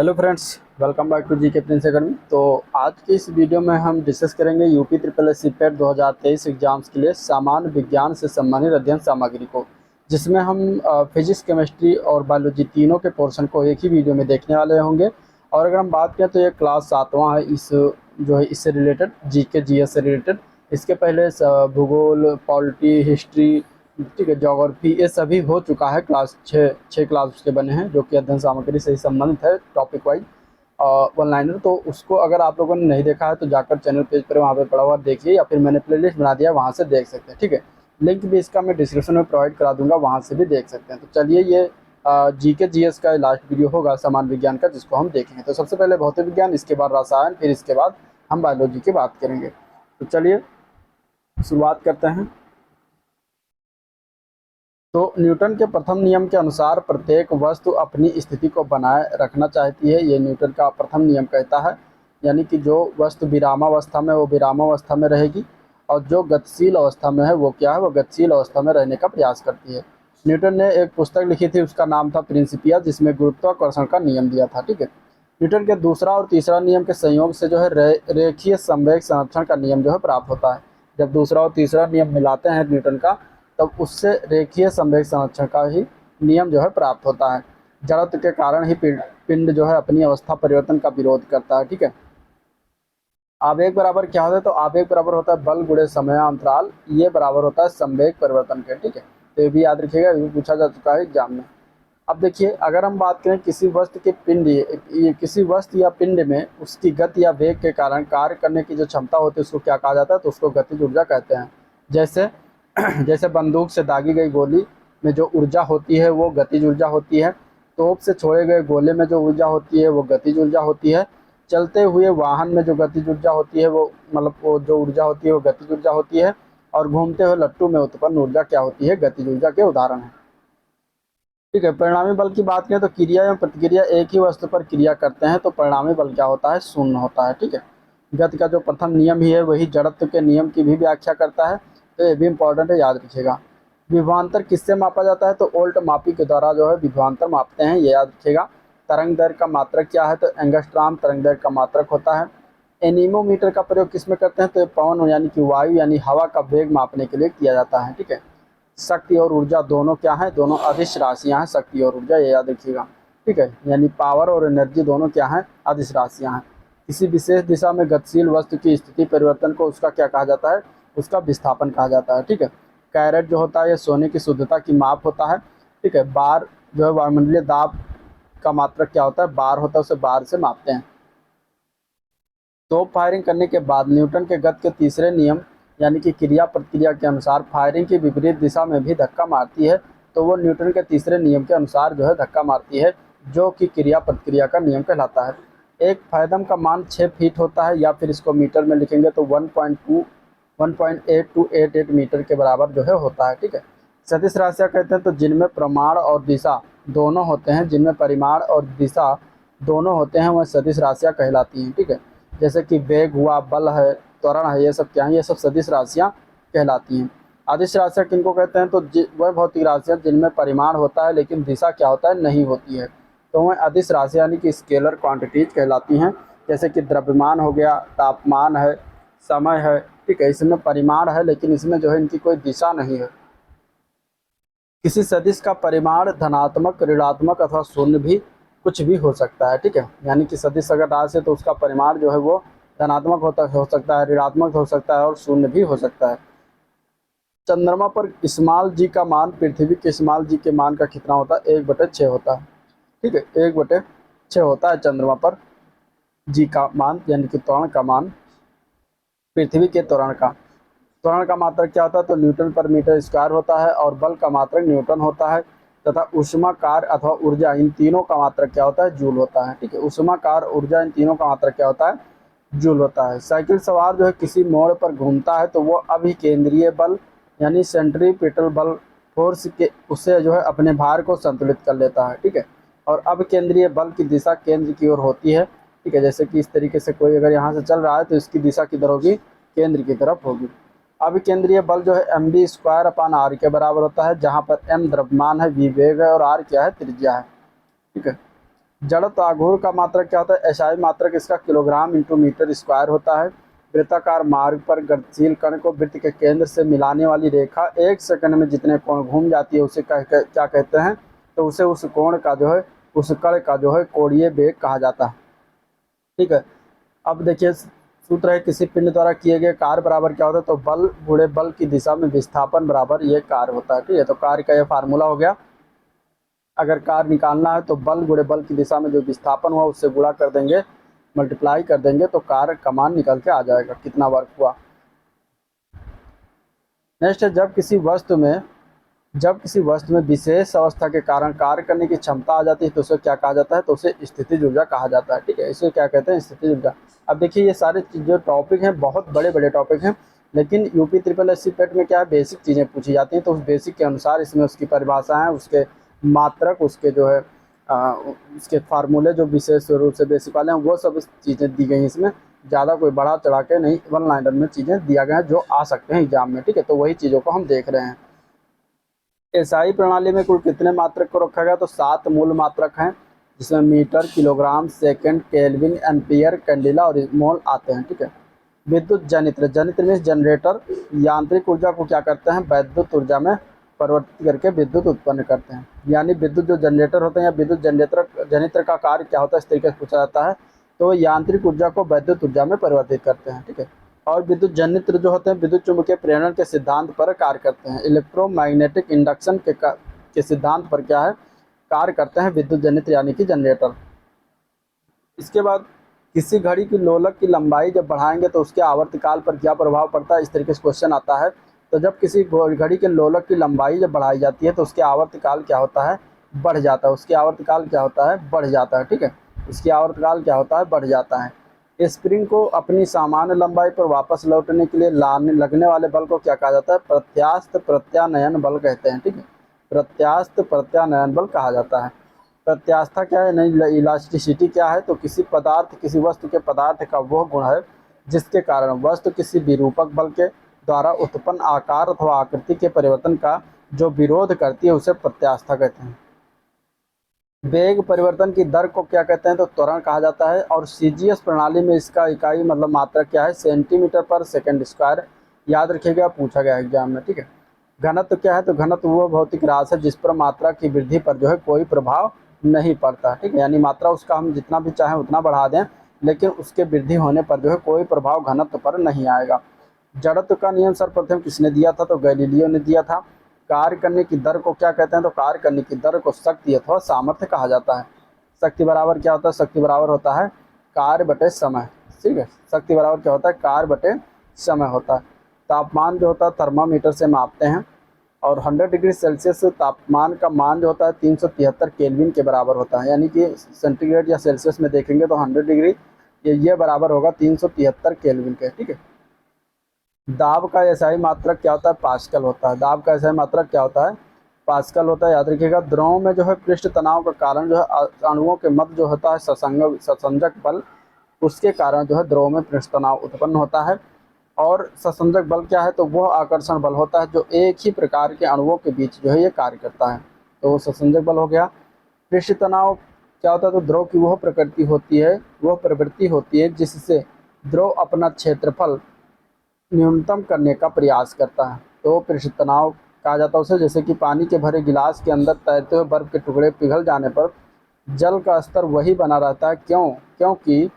Hello friends, welcome back to GK prince academy. तो आज की इस वीडियो में हम डिस्कस करेंगे UP triple S C PET 2023 exams के लिए सामान्य विज्ञान से संबंधित अध्ययन सामग्री को, जिसमें हम फिजिक्स, केमिस्ट्री और बायोलॉजी तीनों के पोर्शन को एक ही वीडियो में देखने वाले होंगे। और अगर हम बात करें तो ये क्लास 7वां है, इस जो है इससे रिलेटेड जीके जीएस से रिलेटेड। इसके पहले भूगोल, पॉलिटी, हिस्ट्री, ठीक है, ज्योग्राफी, ये सभी हो चुका है। क्लास छः क्लास उसके बने हैं जो कि अध्ययन सामग्री से ही संबंधित है, टॉपिक वाइज वन लाइनर। तो उसको अगर आप लोगों ने नहीं देखा है तो जाकर चैनल पेज पर वहाँ पे पड़ा हुआ देखिए, या फिर मैंने प्लेलिस्ट बना दिया, वहाँ से देख सकते हैं। ठीक है, लिंक भी इसका मैं डिस्क्रिप्शन में प्रोवाइड करा दूंगा, वहाँ से भी देख सकते हैं। तो चलिए, ये जीके जीएस का लास्ट वीडियो होगा सामान्य विज्ञान का, जिसको हम देखेंगे। तो सबसे पहले भौतिक विज्ञान, इसके बाद रसायन, फिर इसके बाद हम बायोलॉजी की बात करेंगे। तो चलिए शुरुआत करते हैं। तो न्यूटन के प्रथम नियम के अनुसार प्रत्येक वस्तु अपनी स्थिति को बनाए रखना चाहती है, ये न्यूटन का प्रथम नियम कहता है। यानी कि जो वस्तु विरामावस्था में वो विरामावस्था में रहेगी, और जो गतिशील अवस्था में है वो क्या है, वो गतिशील अवस्था में रहने का प्रयास करती है। न्यूटन ने एक पुस्तक लिखी थी, उसका नाम था प्रिंसिपिया, जिसमें गुरुत्वाकर्षण का नियम दिया था। ठीक है, न्यूटन के दूसरा और तीसरा नियम के संयोग से जो है रेखीय संवेग संरक्षण का नियम जो है प्राप्त होता है। जब दूसरा और तीसरा नियम मिलाते हैं न्यूटन का, तब उससे रेखीय संवेग संरक्षण का ही नियम जो है प्राप्त होता है। जड़त्व के कारण ही पिंड जो है अपनी अवस्था परिवर्तन का विरोध करता है। ठीक है, आवेग बराबर क्या होता है, तो आवेग बराबर होता है बल गुणे समय अंतराल, ये बराबर होता है संवेग परिवर्तन के। ठीक है, तो ये भी याद रखिएगा, ये भी पूछा जा चुका है एग्जाम में। अब देखिए, अगर हम बात करें किसी वस्तु के किसी वस्तु या पिंड में उसकी गति या वेग के कारण कार्य करने की जो क्षमता होती है उसको क्या कहा जाता है, तो उसको गतिज ऊर्जा कहते हैं। जैसे जैसे बंदूक से दागी गई गोली में जो ऊर्जा होती है वो गतिज ऊर्जा होती है। तोप से छोड़े गए गोले में जो ऊर्जा होती है वो गतिज ऊर्जा होती है। चलते हुए वाहन में जो गतिज ऊर्जा होती है वो वो जो ऊर्जा होती है वो गतिज ऊर्जा होती है। और घूमते हुए लट्टू में उत्पन्न ऊर्जा क्या होती है, गतिज ऊर्जा के उदाहरण है। ठीक है, परिणामी बल की बात करें तो क्रिया एवं प्रतिक्रिया एक ही वस्तु पर क्रिया करते हैं तो परिणामी बल क्या होता है, शून्य होता है। ठीक है, गति का जो प्रथम नियम ही है वही जड़त्व के नियम की भी व्याख्या करता है, तो ये भी इंपॉर्टेंट है, याद रखिएगा। विभवांतर किससे मापा जाता है, तो वोल्ट मापी के द्वारा जो है विभवांतर मापते हैं, ये याद रखिएगा। तरंग दैर्घ्य का मात्रक क्या है, तो एंगस्ट्रॉम तरंग दैर्घ्य का मात्रक होता है। एनीमोमीटर का प्रयोग किसमें करते हैं, तो पवन यानी कि वायु यानी हवा का वेग मापने के लिए किया जाता है। ठीक है, शक्ति और ऊर्जा दोनों क्या है, दोनों अदिश राशियां हैं, शक्ति और ऊर्जा, ये याद रखिएगा। ठीक है, यानी पावर और एनर्जी दोनों क्या हैं, अदिश राशियां हैं। किसी विशेष दिशा में गतिशील वस्तु की स्थिति परिवर्तन को उसका क्या कहा जाता है, उसका विस्थापन कहा जाता है। ठीक है, कैरेट जो होता है ये सोने की शुद्धता की माप होता है। ठीक है, बार जो है वायुमंडलीय दाब का मात्रक क्या होता है, बार होता है, उसे बार से मापते हैं। तो फायरिंग करने के बाद न्यूटन के गति के तीसरे नियम यानी कि क्रिया प्रतिक्रिया के अनुसार फायरिंग की विपरीत दिशा में भी धक्का मारती है, तो वो न्यूटन के तीसरे नियम के अनुसार जो है धक्का मारती है, जो कि क्रिया प्रतिक्रिया का नियम कहलाता है। एक फायदम का मान 6 फीट होता है, या फिर इसको मीटर में लिखेंगे तो 1.8288 मीटर के बराबर जो है होता है। ठीक है, सदिश राशियाँ कहते हैं तो जिनमें प्रमाण और दिशा दोनों होते हैं, जिनमें परिमाण और दिशा दोनों होते हैं वह सदिश राशियाँ कहलाती हैं। ठीक है, जैसे कि वेग हुआ, बल है, त्वरण है, ये सब क्या है, ये सब सदिश राशियाँ कहलाती हैं। अदिश राशियाँ किनको कहते हैं, तो वह भौतिक राशियाँ जिनमें परिमाण होता है लेकिन दिशा क्या होता है, नहीं होती है, तो वह अदिश राशियाँ यानी कि स्केलर क्वांटिटीज कहलाती हैं। जैसे कि द्रव्यमान हो गया, तापमान है, समय है। ठीक है, इसमें परिमाण है लेकिन इसमें जो है इनकी कोई दिशा नहीं है। किसी सदिश का परिमाण धनात्मक, ऋणात्मक अथवा शून्य भी कुछ भी हो सकता है। ठीक है, यानी कि सदिश अगर राशि है तो उसका परिमाण जो है वो धनात्मक हो सकता है, ऋणात्मक हो सकता है और शून्य भी हो सकता है। चंद्रमा पर स्मॉल जी का मान पृथ्वी के स्मॉल जी के मान का कितना होता है, 1/6 होता है। ठीक है, 1/6 होता है चंद्रमा पर जी का मान, यानी कि त्वरण का मान पृथ्वी के त्वरण का। त्वरण का मात्रक क्या होता है, तो न्यूटन पर मीटर स्क्वायर होता है, और बल का मात्रक न्यूटन होता है, तथा ऊष्मा, कार्य अथवा ऊर्जा, इन तीनों का मात्रक क्या होता है, जूल होता है। ठीक है, ऊष्मा, कार्य, ऊर्जा, इन तीनों का मात्रक क्या होता है, जूल होता है। साइकिल सवार जो है किसी मोड़ पर घूमता है तो वो अभिकेंद्रीय बल यानी सेंट्रीपिटल बल फोर्स के उससे जो है अपने भार को संतुलित कर लेता है। ठीक है, और अभिकेंद्रीय बल की दिशा केंद्र की ओर होती है। ठीक है, जैसे कि इस तरीके से कोई अगर यहाँ से चल रहा है तो इसकी दिशा किधर होगी, केंद्र की तरफ होगी। अभिकेंद्रीय बल जो है mv²/r के बराबर होता है, जहाँ पर m द्रव्यमान है, v वेग है और r क्या है, त्रिज्या है। ठीक है, जड़त्व आघूर्ण का मात्रक क्या होता है? एसआई मात्रक इसका किलोग्राम इंटू मीटर स्क्वायर होता है। वृत्ताकार मार्ग पर गतिशील कण को वृत्त के केंद्र से मिलाने वाली रेखा 1 सेकंड में जितने कोण घूम जाती है उसे क्या कहते हैं? तो उसे उस कोण का जो है, उस कण का जो है कोणीय वेग कहा जाता है। ठीक है। अब देखिए सूत्र है, किसी पिंड द्वारा किए गए कार्य बराबर क्या होता है? तो बल गुणे बल की दिशा में विस्थापन बराबर ये कार्य होता है। ठीक है, तो कार्य का ये फार्मूला हो गया। अगर कार्य निकालना है तो बल गुणे बल की दिशा में जो विस्थापन हुआ उससे गुणा कर देंगे, मल्टीप्लाई कर देंगे, तो कार्य का मान निकल के आ जाएगा कितना वर्क हुआ। नेक्स्ट है, जब किसी वस्तु में विशेष अवस्था के कारण कार्य करने की क्षमता आ जाती है तो उसे क्या कहा जाता है? तो उसे स्थितिज ऊर्जा कहा जाता है। ठीक है, इसे क्या कहते हैं? स्थितिज ऊर्जा। अब देखिए ये सारे जो टॉपिक हैं बहुत बड़े बड़े टॉपिक हैं, लेकिन यूपी ट्रिपल एस सी पेट में क्या है, बेसिक चीज़ें पूछी जाती हैं, तो उस बेसिक के अनुसार इसमें उसकी परिभाषाएँ, उसके मात्रक, उसके जो है उसके फार्मूले जो विशेष रूप से बेसिक वाले हैं वो सब चीज़ें दी गई हैं। इसमें ज़्यादा कोई बढ़ा चढ़ा के नहीं, वन लाइनर में चीज़ें दिया गया है जो आ सकते हैं एग्जाम में। ठीक है, तो वही चीज़ों को हम देख रहे हैं। एसआई प्रणाली में कुल कितने मात्रक को रखा गया? तो 7 मूल मात्रक हैं, जिसमें metre, kilogram, second, kelvin, ampere, candela और मोल आते हैं। ठीक है। विद्युत जनित्र, जनित्र में जनरेटर, यांत्रिक ऊर्जा को क्या करते हैं? वैद्युत ऊर्जा में परिवर्तित करके विद्युत उत्पन्न करते हैं। यानी विद्युत जो जनरेटर होते हैं या विद्युत जनित्र का कार्य क्या होता है, इस तरीके से पूछा जाता है। तो यांत्रिक ऊर्जा को वैद्युत ऊर्जा में परिवर्तित करते हैं। ठीक है। और विद्युत जनित्र जो होते हैं विद्युत चुंबकीय प्रेरण के सिद्धांत पर कार्य करते हैं। इलेक्ट्रोमैग्नेटिक इंडक्शन के सिद्धांत पर क्या है? कार्य करते हैं विद्युत जनित्र यानी कि जनरेटर। इसके बाद किसी घड़ी की लोलक की लंबाई जब बढ़ाएंगे तो उसके आवर्तकाल पर क्या प्रभाव पड़ता है? इस तरीके से क्वेश्चन आता है। तो जब किसी घड़ी के लोलक की लंबाई जब बढ़ाई जाती है तो उसके आवर्तकाल क्या होता है? बढ़ जाता है। उसकी आवर्तकाल क्या होता है? बढ़ जाता है। ठीक है, उसकी आवर्तकाल क्या होता है? बढ़ जाता है। स्प्रिंग को अपनी सामान्य लंबाई पर वापस लौटने के लिए लगने वाले बल को क्या कहा जाता है? प्रत्यास्थ प्रत्यानयन बल कहते हैं। ठीक है, प्रत्यास्थ प्रत्यानयन बल कहा जाता है। प्रत्यास्थता क्या है? नहीं, इलास्टिसिटी क्या है? तो किसी वस्तु के पदार्थ का वह गुण है जिसके कारण वस्तु किसी विरूपक बल के द्वारा उत्पन्न आकार अथवा आकृति के परिवर्तन का जो विरोध करती है उसे प्रत्यास्थता कहते हैं। वेग परिवर्तन की दर को क्या कहते हैं? तो त्वरण कहा जाता है। और सीजीएस प्रणाली में इसका इकाई मतलब मात्रक क्या है? सेंटीमीटर पर सेकंड स्क्वायर। याद रखिएगा, पूछा गया एग्जाम में। ठीक है। घनत्व क्या है? तो घनत्व वो भौतिक राशि है जिस पर मात्रा की वृद्धि पर जो है कोई प्रभाव नहीं पड़ता। ठीक है, यानी मात्रा उसका हम जितना भी चाहें उतना बढ़ा दें, लेकिन उसके वृद्धि होने पर जो है कोई प्रभाव घनत्व पर नहीं आएगा। जड़त्व का नियम सर्वप्रथम किसने दिया था? तो गैलीलियो ने दिया था। कार्य करने की दर को क्या कहते हैं? तो कार्य करने की दर को शक्ति अथवा सामर्थ्य कहा जाता है। शक्ति बराबर क्या होता है? शक्ति बराबर होता है कार्य बटे समय। ठीक है, शक्ति बराबर क्या होता है? कार्य बटे समय होता है। तापमान जो होता है थर्मामीटर से मापते हैं, और 100 डिग्री सेल्सियस तापमान का मान जो होता है 373 केल्विन के बराबर होता है। यानी कि सेंटीग्रेड या सेल्सियस में देखेंगे तो 100 डिग्री ये बराबर होगा 373 केल्विन के। ठीक है। दाब का एसआई मात्रक क्या होता है? पास्कल होता है। दाब का एसआई मात्रक क्या होता है? पास्कल होता है। याद रखिएगा, द्रव में जो है पृष्ठ तनाव का कारण जो है अणुओं के मध्य जो होता है ससंजक बल, उसके कारण जो है द्रव में पृष्ठ तनाव उत्पन्न होता है। और ससंजक बल क्या है? तो वह आकर्षण बल होता है जो एक ही प्रकार के अणुओं के बीच जो है ये कार्य करता है, तो वो ससंजक बल हो गया। पृष्ठ तनाव क्या होता है? तो द्रव की वह प्रकृति होती है, वह प्रवृत्ति होती है जिससे द्रव अपना क्षेत्रफल न्यूनतम करने का प्रयास करता है, तो पृष्ठ तनाव कहा जाता है उसे। जैसे कि पानी के भरे गिलास के अंदर तैरते हुए बर्फ के टुकड़े पिघल जाने पर जल का स्तर वही बना रहता है। क्योंकि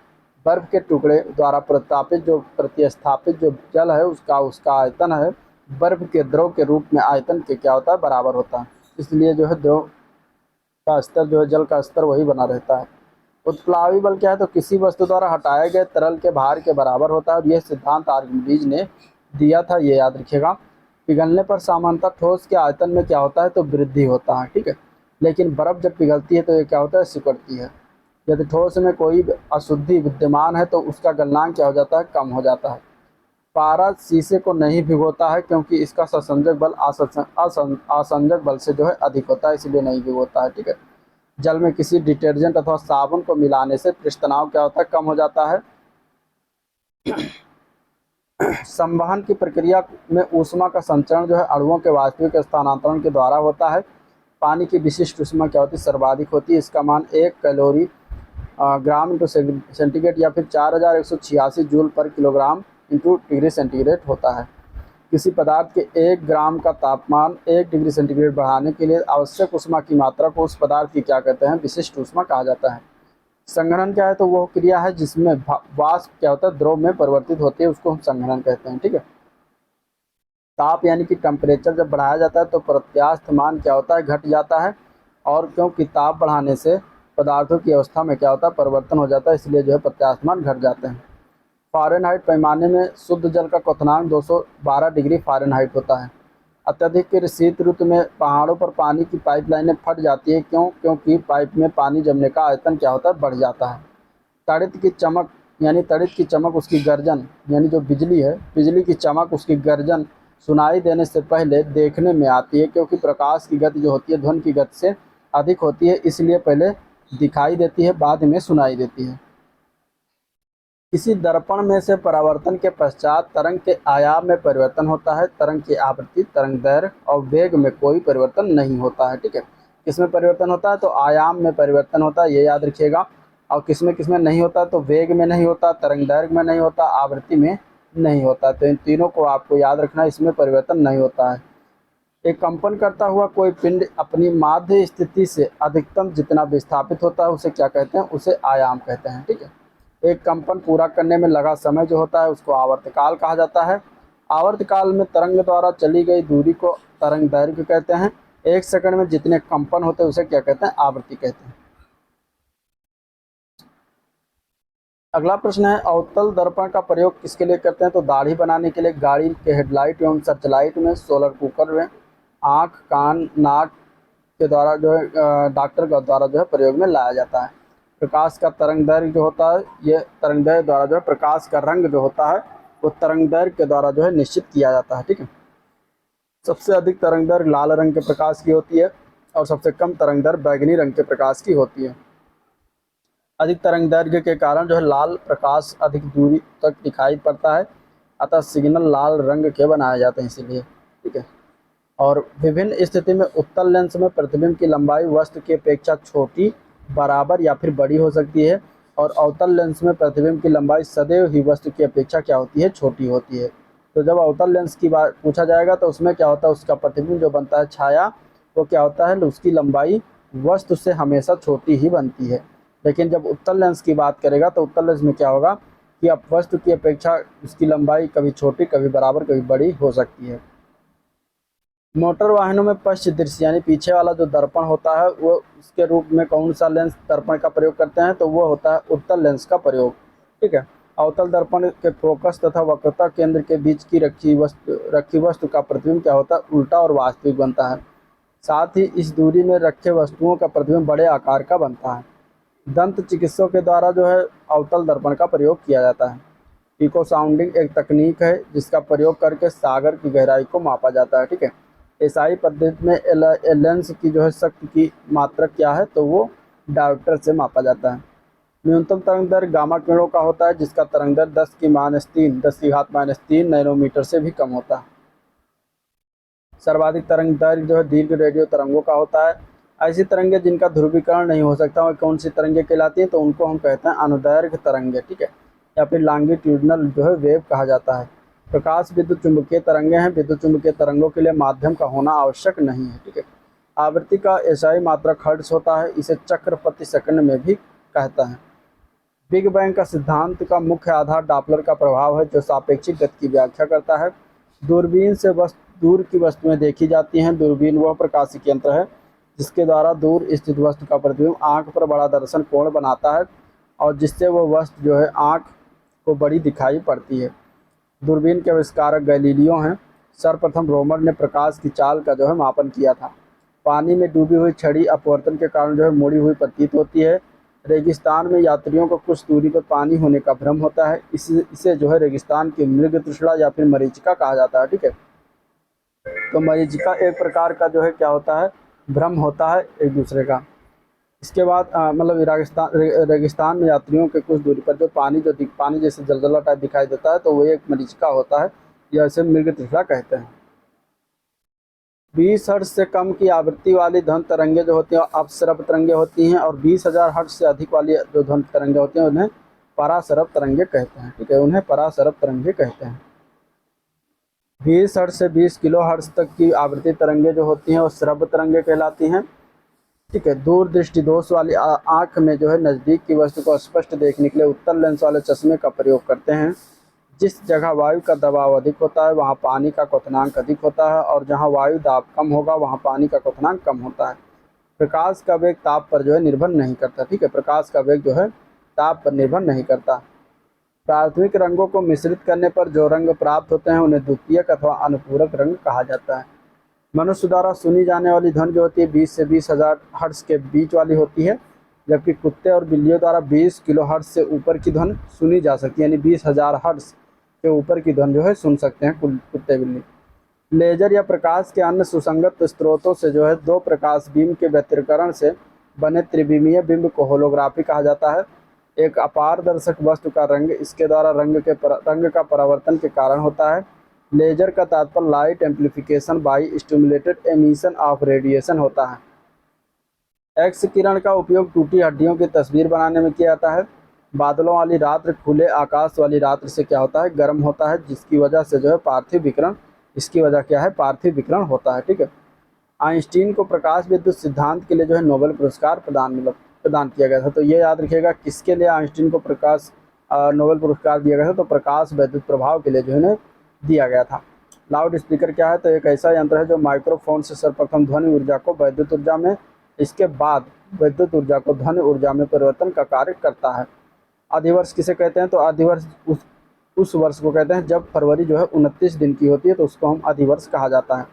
बर्फ के टुकड़े द्वारा प्रतिस्थापित जो जल है उसका आयतन है बर्फ के द्रव के रूप में आयतन के क्या होता है? बराबर होता है। इसलिए जो है द्रव का स्तर जो है जल का स्तर वही बना रहता है। उत्प्लावी बल क्या है? तो किसी वस्तु द्वारा हटाए गए तरल के भार के बराबर होता है, और यह सिद्धांत आर्किमिडीज ने दिया था, ये याद रखिएगा। पिघलने पर सामान्यतः ठोस के आयतन में क्या होता है? तो वृद्धि होता है। ठीक है, लेकिन बर्फ जब पिघलती है तो ये क्या होता है? सिकुड़ती है। यदि ठोस में कोई अशुद्धि विद्यमान है तो उसका गलनांक क्या हो जाता है? कम हो जाता है। पारा शीशे को नहीं भिगोता है क्योंकि इसका ससंजक बल असंजक बल से जो है अधिक होता है, इसलिए नहीं भिगोता है। ठीक है। जल में किसी डिटर्जेंट अथवा साबुन को मिलाने से पृष्ठ तनाव क्या होता है? कम हो जाता है। संवहन की प्रक्रिया में ऊष्मा का संचरण जो है अणुओं के वास्तविक स्थानांतरण के द्वारा होता है। पानी की विशिष्ट ऊष्मा क्या होती है, सर्वाधिक होती है। इसका मान 1 कैलोरी ग्राम इंटू सेंटीग्रेड या फिर 4186 जूल पर किलोग्राम इंटू डिग्री सेंटीग्रेड होता है। किसी पदार्थ के 1 ग्राम का तापमान 1 डिग्री सेंटीग्रेड बढ़ाने के लिए आवश्यक ऊष्मा की मात्रा को उस पदार्थ की क्या कहते हैं, विशिष्ट ऊष्मा कहा जाता है। संघनन क्या है, तो वो क्रिया है जिसमें वाष्प क्या होता है, द्रव में परिवर्तित होती है, उसको हम संघनन कहते हैं। ठीक है। ताप यानी कि टेम्परेचर जब बढ़ाया जाता है तो प्रत्यास्थ मान क्या होता है, घट जाता है। और क्योंकि ताप बढ़ाने से पदार्थों की अवस्था में क्या होता है, परिवर्तन हो जाता है, इसलिए जो है प्रत्यास्थ मान घट जाते हैं। फ़ारेनहाइट पैमाने में शुद्ध जल का क्वथनांक 212 डिग्री फ़ारेनहाइट होता है। अत्यधिक शीत ऋतु में पहाड़ों पर पानी की पाइपलाइनें फट जाती है, क्योंकि पाइप में पानी जमने का आयतन क्या होता है, बढ़ जाता है। तड़ित की चमक यानी तड़ित की चमक उसकी गर्जन यानी जो बिजली है, बिजली की चमक उसकी गर्जन सुनाई देने से पहले देखने में आती है, क्योंकि प्रकाश की गति जो होती है ध्वनि की गति से अधिक होती है, इसलिए पहले दिखाई देती है, बाद में सुनाई देती है। किसी दर्पण में से परावर्तन के पश्चात तरंग के आयाम में परिवर्तन होता है। तरंग की आवृत्ति, तरंग दैर्घ्य और वेग में कोई परिवर्तन नहीं होता है। ठीक है। किसमें परिवर्तन होता है, तो आयाम में परिवर्तन होता है, ये याद रखिएगा। और किसमें नहीं होता, तो वेग में नहीं होता, तरंग दैर्घ्य में नहीं होता, आवृत्ति में नहीं होता। तो इन तीनों को आपको याद रखना, इसमें परिवर्तन नहीं होता है। एक कंपन करता हुआ कोई पिंड अपनी माध्य स्थिति से अधिकतम जितना विस्थापित होता है उसे क्या कहते हैं, उसे आयाम कहते हैं। ठीक है। एक कंपन पूरा करने में लगा समय जो होता है उसको आवर्तकाल कहा जाता है। आवर्तकाल में तरंग द्वारा चली गई दूरी को तरंग दैर्घ्य कहते हैं। 1 सेकंड में जितने कंपन होते हैं उसे क्या कहते हैं, आवृत्ति कहते हैं। अगला प्रश्न है, अवतल दर्पण का प्रयोग किसके लिए करते हैं, तो दाढ़ी बनाने के लिए, गाड़ी के हेडलाइट एवं सर्चलाइट में, सोलर कुकर में, आँख कान नाक के द्वारा जो है डॉक्टर के द्वारा जो है प्रयोग में लाया जाता है। प्रकाश का तरंग दैर्घ्य जो होता है, ये तरंग दैर्घ्य द्वारा जो है प्रकाश का रंग जो होता है वो तरंग दैर्घ्य के द्वारा जो है निश्चित किया जाता है। ठीक है। सबसे अधिक तरंग दैर्घ्य लाल रंग के प्रकाश की होती है और सबसे कम तरंग दैर्घ्य बैगनी रंग के प्रकाश की होती है। अधिक तरंग दैर्घ्य के कारण जो है लाल प्रकाश अधिक दूरी तक दिखाई पड़ता है, अतः सिग्नल लाल रंग के बनाए जाते हैं इसीलिए। ठीक है। और विभिन्न स्थिति में उत्तल लेंस में प्रतिबिंब की लंबाई वस्तु की अपेक्षा छोटी, बराबर या फिर बड़ी हो सकती है, और अवतल लेंस में प्रतिबिंब की लंबाई सदैव ही वस्तु की अपेक्षा क्या होती है, छोटी होती है। तो जब अवतल लेंस की बात पूछा जाएगा तो उसमें क्या होता है, उसका प्रतिबिंब जो बनता है छाया, वो क्या होता है, उसकी लंबाई वस्तु से हमेशा छोटी ही बनती है। लेकिन जब उत्तल लेंस की बात करेगा तो उत्तल लेंस में क्या होगा कि अब वस्तु की अपेक्षा उसकी लंबाई कभी छोटी, कभी बराबर, कभी बड़ी हो सकती है। मोटर वाहनों में पश्च दृश्य यानी पीछे वाला जो दर्पण होता है वो उसके रूप में कौन सा लेंस दर्पण का प्रयोग करते हैं, तो वो होता है उत्तल लेंस का प्रयोग। ठीक है। अवतल दर्पण के फोकस तथा वक्रता केंद्र के बीच की रखी वस्तु का प्रतिबिंब क्या होता है, उल्टा और वास्तविक बनता है। साथ ही इस दूरी में रखे वस्तुओं का प्रतिबिंब बड़े आकार का बनता है। दंत चिकित्सकों के द्वारा जो है अवतल दर्पण का प्रयोग किया जाता है। पिको साउंडिंग एक तकनीक है जिसका प्रयोग करके सागर की गहराई को मापा जाता है। ठीक है। एसआई पद्धति में लेंस की जो है शक्ति की मात्रा क्या है, तो वो डायोप्टर से मापा जाता है। न्यूनतम तरंग दर गामा किरणों का होता है जिसका तरंग दर 10⁻³ नैनोमीटर से भी कम होता है। सर्वाधिक तरंग दर जो है दीर्घ रेडियो तरंगों का होता है। ऐसी तरंगे जिनका ध्रुवीकरण नहीं हो सकता, वह कौन सी तरंगे कहलाती हैं, तो उनको हम कहते हैं अनुदैर्घ्य तरंगे। ठीक है। या फिर लॉन्गिट्यूडिनल जो है वेव कहा जाता है। प्रकाश विद्युत चुंबकीय तरंगे हैं। विद्युत चुंबकीय तरंगों के लिए माध्यम का होना आवश्यक नहीं है। ठीक है। आवृत्ति का एसआई मात्रक हर्ट्ज होता है, इसे चक्र प्रति सेकंड में भी कहता है। बिग बैंग का सिद्धांत का मुख्य आधार डॉपलर का प्रभाव है जो सापेक्षिक गति की व्याख्या करता है। दूरबीन से दूर की वस्तुएं देखी जाती हैं। दूरबीन वह प्रकाशिक यंत्र है जिसके द्वारा दूर स्थित वस्तु का प्रतिबिंब आंख पर बड़ा दर्शन कोण बनाता है और जिससे वह वस्तु जो है आंख को बड़ी दिखाई पड़ती है। दूरबीन के आविष्कारक गैलीलियो हैं। सर्वप्रथम रोमर ने प्रकाश की चाल का जो है मापन किया था। पानी में डूबी हुई छड़ी अपवर्तन के कारण जो है मुड़ी हुई प्रतीत होती है। रेगिस्तान में यात्रियों को कुछ दूरी पर पानी होने का भ्रम होता है, इसे जो है रेगिस्तान की मृग तृष्णा या फिर मरीचिका कहा जाता है। ठीक है। तो मरीचिका एक प्रकार का जो है क्या होता है, भ्रम होता है एक दूसरे का। इसके बाद मतलब रेगिस्तान में यात्रियों के कुछ दूरी पर जो पानी जैसे जलजला टाइप दिखाई देता है तो वो एक मरीचिका होता है, या इसे मृग तृष्णा कहते हैं। 20 हर्ट्ज से कम की आवृत्ति वाली ध्वनि तरंगे जो होती हैं अपसरब तरंगे होती हैं, और 20,000 हर्ट्ज से अधिक वाली जो ध्वनि तरंगे होती हैं उन्हें परासरब तरंगे कहते हैं। ठीक है, उन्हें परासरब तरंगे कहते हैं। 20 हर्ट्ज से 20 किलो हर्ट्ज तक की आवृत्ति तरंगे जो होती हैं वो श्रव्य तरंगे कहलाती हैं। ठीक है, दूर दृष्टि दोष वाली आँख में जो है नज़दीक की वस्तु को स्पष्ट देखने के लिए उत्तल लेंस वाले चश्मे का प्रयोग करते हैं। जिस जगह वायु का दबाव अधिक होता है वहाँ पानी का क्वथनांक अधिक होता है, और जहाँ वायु दाब कम होगा वहाँ पानी का क्वथनांक कम होता है। प्रकाश का वेग ताप पर जो है निर्भर नहीं करता। ठीक है, प्रकाश का वेग जो है ताप पर निर्भर नहीं करता। प्राथमिक रंगों को मिश्रित करने पर जो रंग प्राप्त होते हैं उन्हें द्वितीयक अथवा अनुपूरक रंग कहा जाता है। मनुष्य द्वारा सुनी जाने वाली ध्वनि जो होती है 20 से 20,000 हर्ट्ज के बीच वाली होती है, जबकि कुत्ते और बिल्लियों द्वारा 20 किलो हर्ट्ज से ऊपर की ध्वनि सुनी जा सकती है, यानी 20,000 हर्ट्ज के ऊपर की ध्वनि जो है सुन सकते हैं कुत्ते बिल्ली। लेजर या प्रकाश के अन्य सुसंगत स्रोतों से जो है दो प्रकाश बीम के व्यतिकरण से बने त्रिविमीय बिंब को होलोग्राफी कहा जाता है। एक अपारदर्शक वस्तु का रंग इसके द्वारा रंग का परावर्तन के कारण होता है। लेजर का तात्पर्य light amplification by stimulated emission of radiation होता है। एक्स किरण का उपयोग टूटी हड्डियों की तस्वीर बनाने में किया जाता है। बादलों वाली रात्रि खुले आकाश वाली रात्रि से क्या होता है, गर्म होता है, जिसकी वजह से जो है पार्थिव विकिरण, इसकी वजह क्या है, पार्थिव विकिरण होता है। ठीक है, आइंस्टीन को प्रकाश विद्युत सिद्धांत के लिए जो है नोबेल पुरस्कार प्रदान किया गया था। तो ये याद रखिएगा किसके लिए आइंस्टीन को नोबेल पुरस्कार दिया गया था, तो प्रकाश विद्युत प्रभाव के लिए जो है दिया गया था। लाउड स्पीकर क्या है, तो एक ऐसा यंत्र है जो माइक्रोफोन से सर्वप्रथम ध्वनि ऊर्जा को विद्युत ऊर्जा में, इसके बाद विद्युत ऊर्जा को ध्वनि ऊर्जा में परिवर्तन का कार्य करता है। अधिवर्ष किसे कहते हैं, तो अधिवर्ष उस वर्ष को कहते हैं जब फरवरी जो है 29 दिन की होती है, तो उसको हम अधिवर्ष कहा जाता है।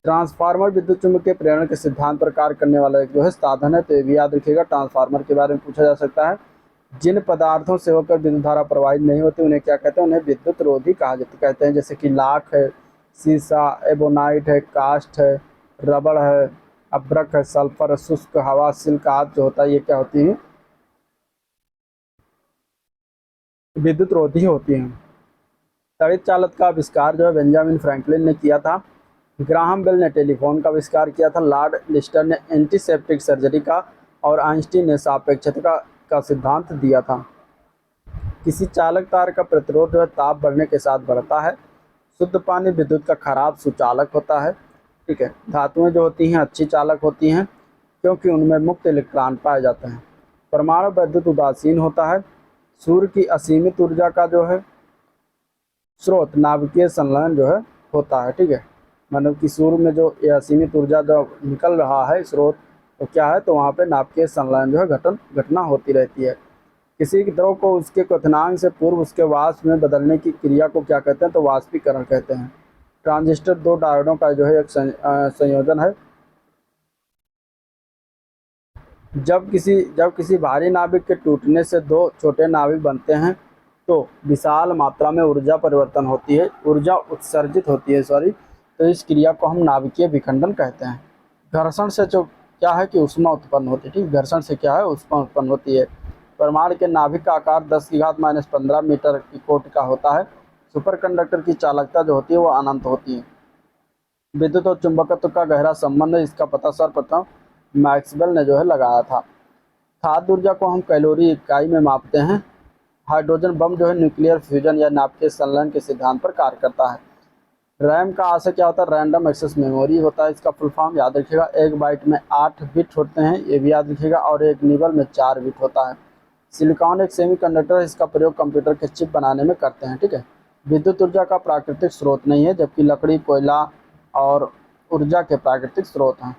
ट्रांसफार्मर विद्युत चुम्बकीय प्रेरण के सिद्धांत पर कार्य करने वाला एक जो है साधन है। तो ये भी याद रखिएगा, ट्रांसफार्मर के बारे में पूछा जा सकता है। जिन पदार्थों से होकर विद्युत धारा प्रवाहित नहीं होती उन्हें क्या कहते हैं, उन्हें विद्युत रोधी कहते हैं। जैसे कि लाख है, सीसा, एबोनाइट है, कास्ट है, रबड़ है, अब्रक है, सल्फर, शुष्क हवा, सिल्क आदि जो होता है ये क्या होती है, विद्युत रोधी होती हैं। तड़ित चालक का आविष्कार जो है बेंजामिन फ्रैंकलिन ने किया था। ग्राहम बेल ने टेलीफोन का आविष्कार किया था। लॉर्ड लिस्टर ने एंटीसेप्टिक सर्जरी का, और आइंस्टीन ने सापेक्षता का सिद्धांत दिया था। किसी चालक तार का प्रतिरोध जो है ताप बढ़ने के साथ बढ़ता है। शुद्ध पानी विद्युत का खराब सुचालक होता है। ठीक है, धातुएं जो होती हैं अच्छी चालक होती हैं क्योंकि उनमें मुक्त इलेक्ट्रॉन पाए जाते हैं। परमाणु विद्युत उदासीन होता है। सूर्य की असीमित ऊर्जा का जो है स्रोत नाभिकीय संलयन जो है होता है। ठीक है, मतलब कि सूर्य में जो ये असीमित ऊर्जा जो निकल रहा है स्रोत, तो क्या है, तो वहाँ पे नाभिकीय संलयन जो है घटना होती रहती है। किसी द्रव को उसके क्वथनांक से पूर्व उसके वाष्प में बदलने की क्रिया को क्या कहते हैं, तो वाष्पीकरण कहते हैं। ट्रांजिस्टर दो डायोडों का जो है एक संयोजन है। जब किसी भारी नाभिक के टूटने से दो छोटे नाभिक बनते हैं तो विशाल मात्रा में ऊर्जा परिवर्तन होती है, ऊर्जा उत्सर्जित होती है, तो इस क्रिया को हम नाभिकीय विखंडन कहते हैं। घर्षण से जो क्या है कि ऊष्मा उत्पन्न होती है। ठीक, घर्षण से क्या है, ऊष्मा उत्पन्न होती है। परमाणु के नाभिक का आकार 10⁻⁻15 मीटर की कोटि का होता है। सुपरकंडक्टर की चालकता जो होती है वो अनंत होती है। विद्युत और चुंबकत्व का गहरा संबंध है, इसका पता सर्वप्रथम मैक्सवेल ने जो है लगाया था। खाद्य ऊर्जा को हम कैलोरी इकाई में मापते हैं। हाइड्रोजन बम जो है न्यूक्लियर फ्यूजन या नाभिकीय संलयन के सिद्धांत पर कार्य करता है। रैम का आशय क्या होता है, रैंडम एक्सेस मेमोरी होता है। इसका फुल फॉर्म याद रखिएगा। एक बाइट में 8 बिट होते हैं, ये भी याद रखिएगा, और एक निबल में 4 बिट होता है। सिलिकॉन एक सेमीकंडक्टर है, इसका प्रयोग कंप्यूटर के चिप बनाने में करते हैं। ठीक है, विद्युत ऊर्जा का प्राकृतिक स्रोत नहीं है, जबकि लकड़ी, कोयला और ऊर्जा के प्राकृतिक स्रोत हैं।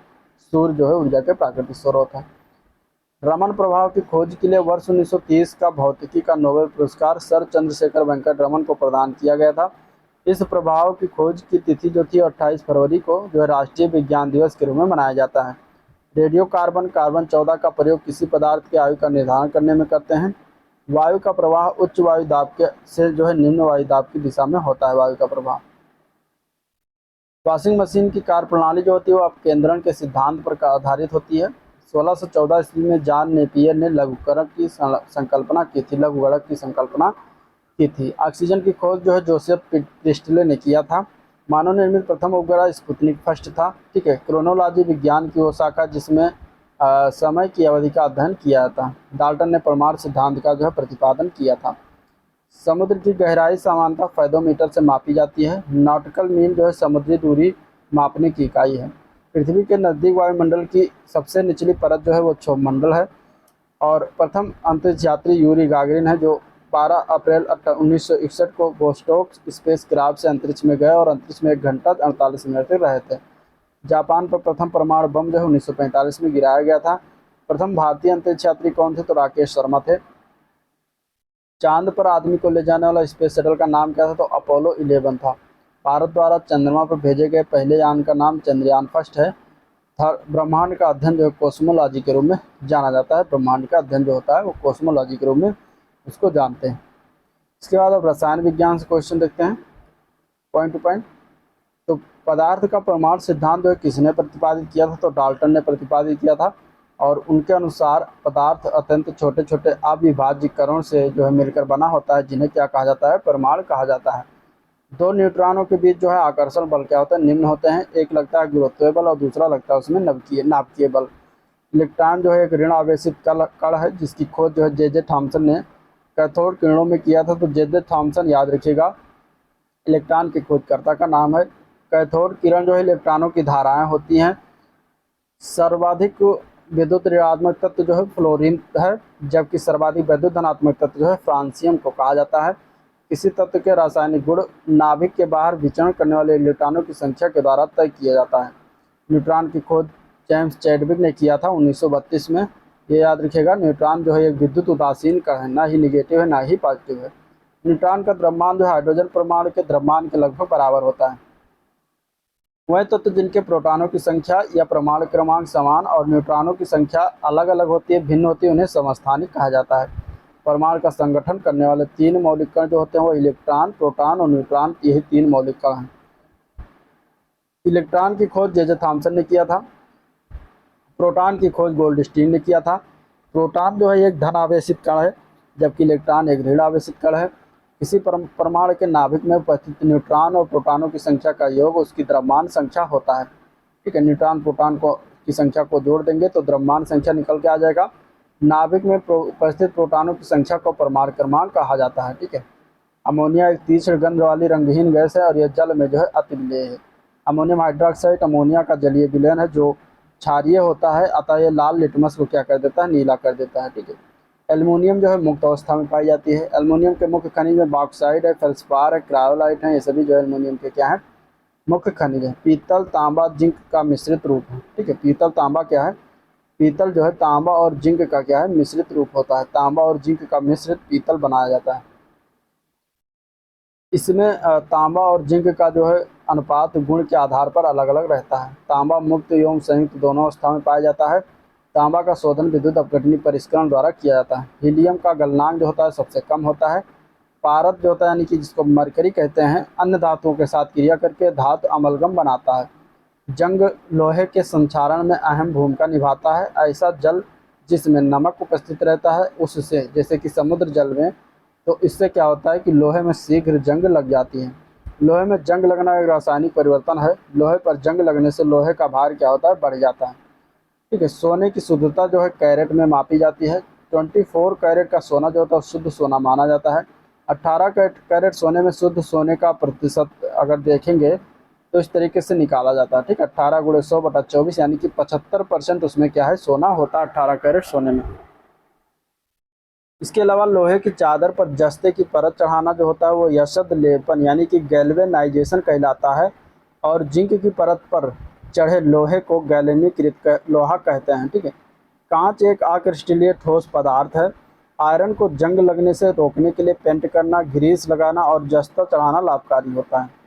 सूर्य जो है ऊर्जा के प्राकृतिक स्रोत है। रमन प्रभाव की खोज के लिए वर्ष 1930 का भौतिकी का नोबेल पुरस्कार सर चंद्रशेखर वेंकट रमन को प्रदान किया गया था। इस प्रभाव की खोज की तिथि जो थी 28 फरवरी को जो है राष्ट्रीय विज्ञान दिवस के रूप में मनाया जाता है। रेडियो कार्बन 14 का प्रयोग किसी पदार्थ की आयु का निर्धारण करने में करते हैं। वायु का प्रवाह उच्च वायु दाब के से जो है निम्न वायु दाब की दिशा में होता है वायु का प्रवाह। वॉशिंग मशीन की कार्य प्रणाली जो होती है वो अपकेंद्रण के सिद्धांत पर आधारित होती है। 1614 ईस्वी में जॉन नेपियर ने लघुगणक की संकल्पना की थी। ऑक्सीजन की खोज जो है जोसेफ प्रिस्टले ने किया था। मानव निर्मित प्रथम उपग्रह स्पुतनिक फर्स्ट था। ठीक है। क्रोनोलॉजी विज्ञान की वो शाखा जिसमें समय की अवधि का अध्ययन किया था। डाल्टन ने परमाणु सिद्धांत का जो है प्रतिपादन किया था। समुद्र की गहराई सामान्यतः फैथोमीटर से मापी जाती है। नॉटिकल मील जो है समुद्री दूरी मापने की इकाई है। पृथ्वी के नज़दीक वायुमंडल की सबसे निचली परत जो है वो क्षोभमंडल है। और प्रथम अंतरिक्ष यात्री यूरी गागरिन है जो 12 अप्रैल 1961 को वोस्टोक स्पेस क्राफ्ट से अंतरिक्ष में गए और अंतरिक्ष में 1 घंटा 48 मिनट तक रहे थे। जापान पर प्रथम परमाणु बम जो है 1945 में गिराया गया था। प्रथम भारतीय अंतरिक्ष यात्री कौन थे? तो राकेश शर्मा थे। चांद पर आदमी को ले जाने वाला स्पेस शटल का नाम क्या था? तो अपोलो 11 था। भारत द्वारा चंद्रमा पर भेजे गए पहले यान का नाम चंद्रयान फर्स्ट है। ब्रह्मांड का अध्ययन जो है कॉस्मोलॉजी के रूप में जाना जाता है। ब्रह्मांड का अध्ययन जो होता है वो कॉस्मोलॉजी के रूप में उसको जानते हैं। इसके बाद अब रसायन विज्ञान से क्वेश्चन देखते हैं पॉइंट टू पॉइंट। तो पदार्थ का परमाणु सिद्धांत जो है किसने प्रतिपादित किया था? तो डाल्टन ने प्रतिपादित किया था। और उनके अनुसार पदार्थ अत्यंत छोटे छोटे अविभाज्य कणों से जो है मिलकर बना होता है, जिन्हें क्या कहा जाता है? परमाणु कहा जाता है। दो न्यूट्रॉनों के बीच जो है आकर्षण बल क्या होता है? निम्न होते हैं। एक लगता है गुरुत्वीय बल और दूसरा लगता है उसमें नाभिकीय बल। इलेक्ट्रॉन जो है एक ऋण आवेशित कण है जिसकी खोज जो है जे थॉमसन ने कैथोड किरणों में किया था। तो जे थॉमसन याद रखिएगा इलेक्ट्रॉन के खोजकर्ता का नाम है। कैथोड किरण जो है इलेक्ट्रॉनों की धाराएं होती हैं। सर्वाधिक विद्युत ऋणात्मक तत्व जो है फ्लोरीन है, जबकि सर्वाधिक विद्युत धनात्मक तत्व जो है फ्रांसियम को कहा जाता है। किसी तत्व के रासायनिक गुण नाभिक के बाहर विचरण करने वाले इलेक्ट्रॉनों की संख्या के द्वारा तय किया जाता है। न्यूट्रॉन की खोज जेम्स चैडविक ने किया था 1932 में। ये याद रखिएगा न्यूट्रॉन जो है एक विद्युत उदासीन कण है, ना ही निगेटिव है ना ही पॉजिटिव है। न्यूट्रॉन का द्रव्यमान जो हाइड्रोजन परमाणु के द्रव्यमान के लगभग बराबर होता है। वह तत्व जिनके प्रोटॉनों की संख्या या परमाणु क्रमांक समान और न्यूट्रॉनों की संख्या अलग अलग होती है, भिन्न होती है, उन्हें समस्थानिक कहा जाता है। परमाणु का संगठन करने वाले 3 मौलिक कण जो होते हैं वो इलेक्ट्रॉन, प्रोटॉन और न्यूट्रॉन, यही 3 मौलिक कण हैं। इलेक्ट्रॉन की खोज जे थॉमसन ने किया था। प्रोटॉन की खोज गोल्डस्टीन ने किया था। प्रोटॉन जो है एक धन आवेशित कण है, जबकि इलेक्ट्रॉन एक ऋण आवेशित कण है। किसी परमाणु के नाभिक में उपस्थित न्यूट्रॉन और प्रोटॉनों की संख्या का योग उसकी द्रव्यमान संख्या होता है। ठीक है। न्यूट्रॉन प्रोटॉन की संख्या को जोड़ देंगे तो द्रव्यमान संख्या निकल के आ जाएगा। नाभिक में उपस्थित प्रोटॉनों की संख्या को परमाणु क्रमांक कहा जाता है। ठीक है। अमोनिया एक तीक्ष्ण गंध वाली रंगहीन गैस है और यह जल में जो है अतिविलेय है। अमोनियम हाइड्रोक्साइड अमोनिया का जलीय विलयन है जो क्षारीय होता है, अतः ये लाल लिटमस को क्या कर देता है? नीला कर देता है। ठीक है। एल्युमिनियम जो है मुक्त अवस्था में पाई जाती है। एल्युमिनियम के मुख्य खनिज में बॉक्साइड है, फेल्सपार है, क्रायोलाइट है। ये सभी जो है एल्युमिनियम के क्या है? मुख्य खनिज है। पीतल तांबा जिंक का मिश्रित रूप है। ठीक है। पीतल तांबा क्या है? पीतल जो है तांबा और जिंक का क्या है? मिश्रित रूप होता है। तांबा और जिंक का मिश्रित पीतल बनाया जाता है। इसमें तांबा और जिंक का जो है अनुपात गुण के आधार पर अलग अलग रहता है। तांबा मुक्त एवं संयुक्त दोनों अवस्था में पाया जाता है। तांबा का शोधन विद्युत अपघटनीय परिष्करण द्वारा किया जाता है। हीलियम का गलनांक जो होता है सबसे कम होता है। पारद जो होता है यानी कि जिसको मरकरी कहते हैं, अन्य धातुओं के साथ क्रिया करके धातु अमलगम बनाता है। जंग लोहे के संक्षारण में अहम भूमिका निभाता है। ऐसा जल जिसमें नमक उपस्थित रहता है उससे, जैसे कि समुद्र जल में, तो इससे क्या होता है कि लोहे में शीघ्र जंग लग जाती है। लोहे में जंग लगना एक रासायनिक परिवर्तन है। लोहे पर जंग लगने से लोहे का भार क्या होता है? बढ़ जाता है। ठीक है। सोने की शुद्धता जो है कैरेट में मापी जाती है। 24 कैरेट का सोना जो होता है शुद्ध सोना माना जाता है। 18 कैरेट सोने में शुद्ध सोने का प्रतिशत अगर देखेंगे तो इस तरीके से निकाला जाता है। ठीक है। 18 × 100/24 यानी कि 75% उसमें क्या है? सोना होता है 18 कैरेट सोने में। इसके अलावा लोहे की चादर पर जस्ते की परत चढ़ाना जो होता है वो यशद लेपन यानी कि गैल्वेनाइजेशन कहलाता है। और जिंक की परत पर चढ़े लोहे को गैल्वेनीकृत लोहा कहते हैं। ठीक है। कांच एक अक्रिस्टलीय ठोस पदार्थ है। आयरन को जंग लगने से रोकने के लिए पेंट करना, ग्रीस लगाना और जस्ता चढ़ाना लाभकारी होता है।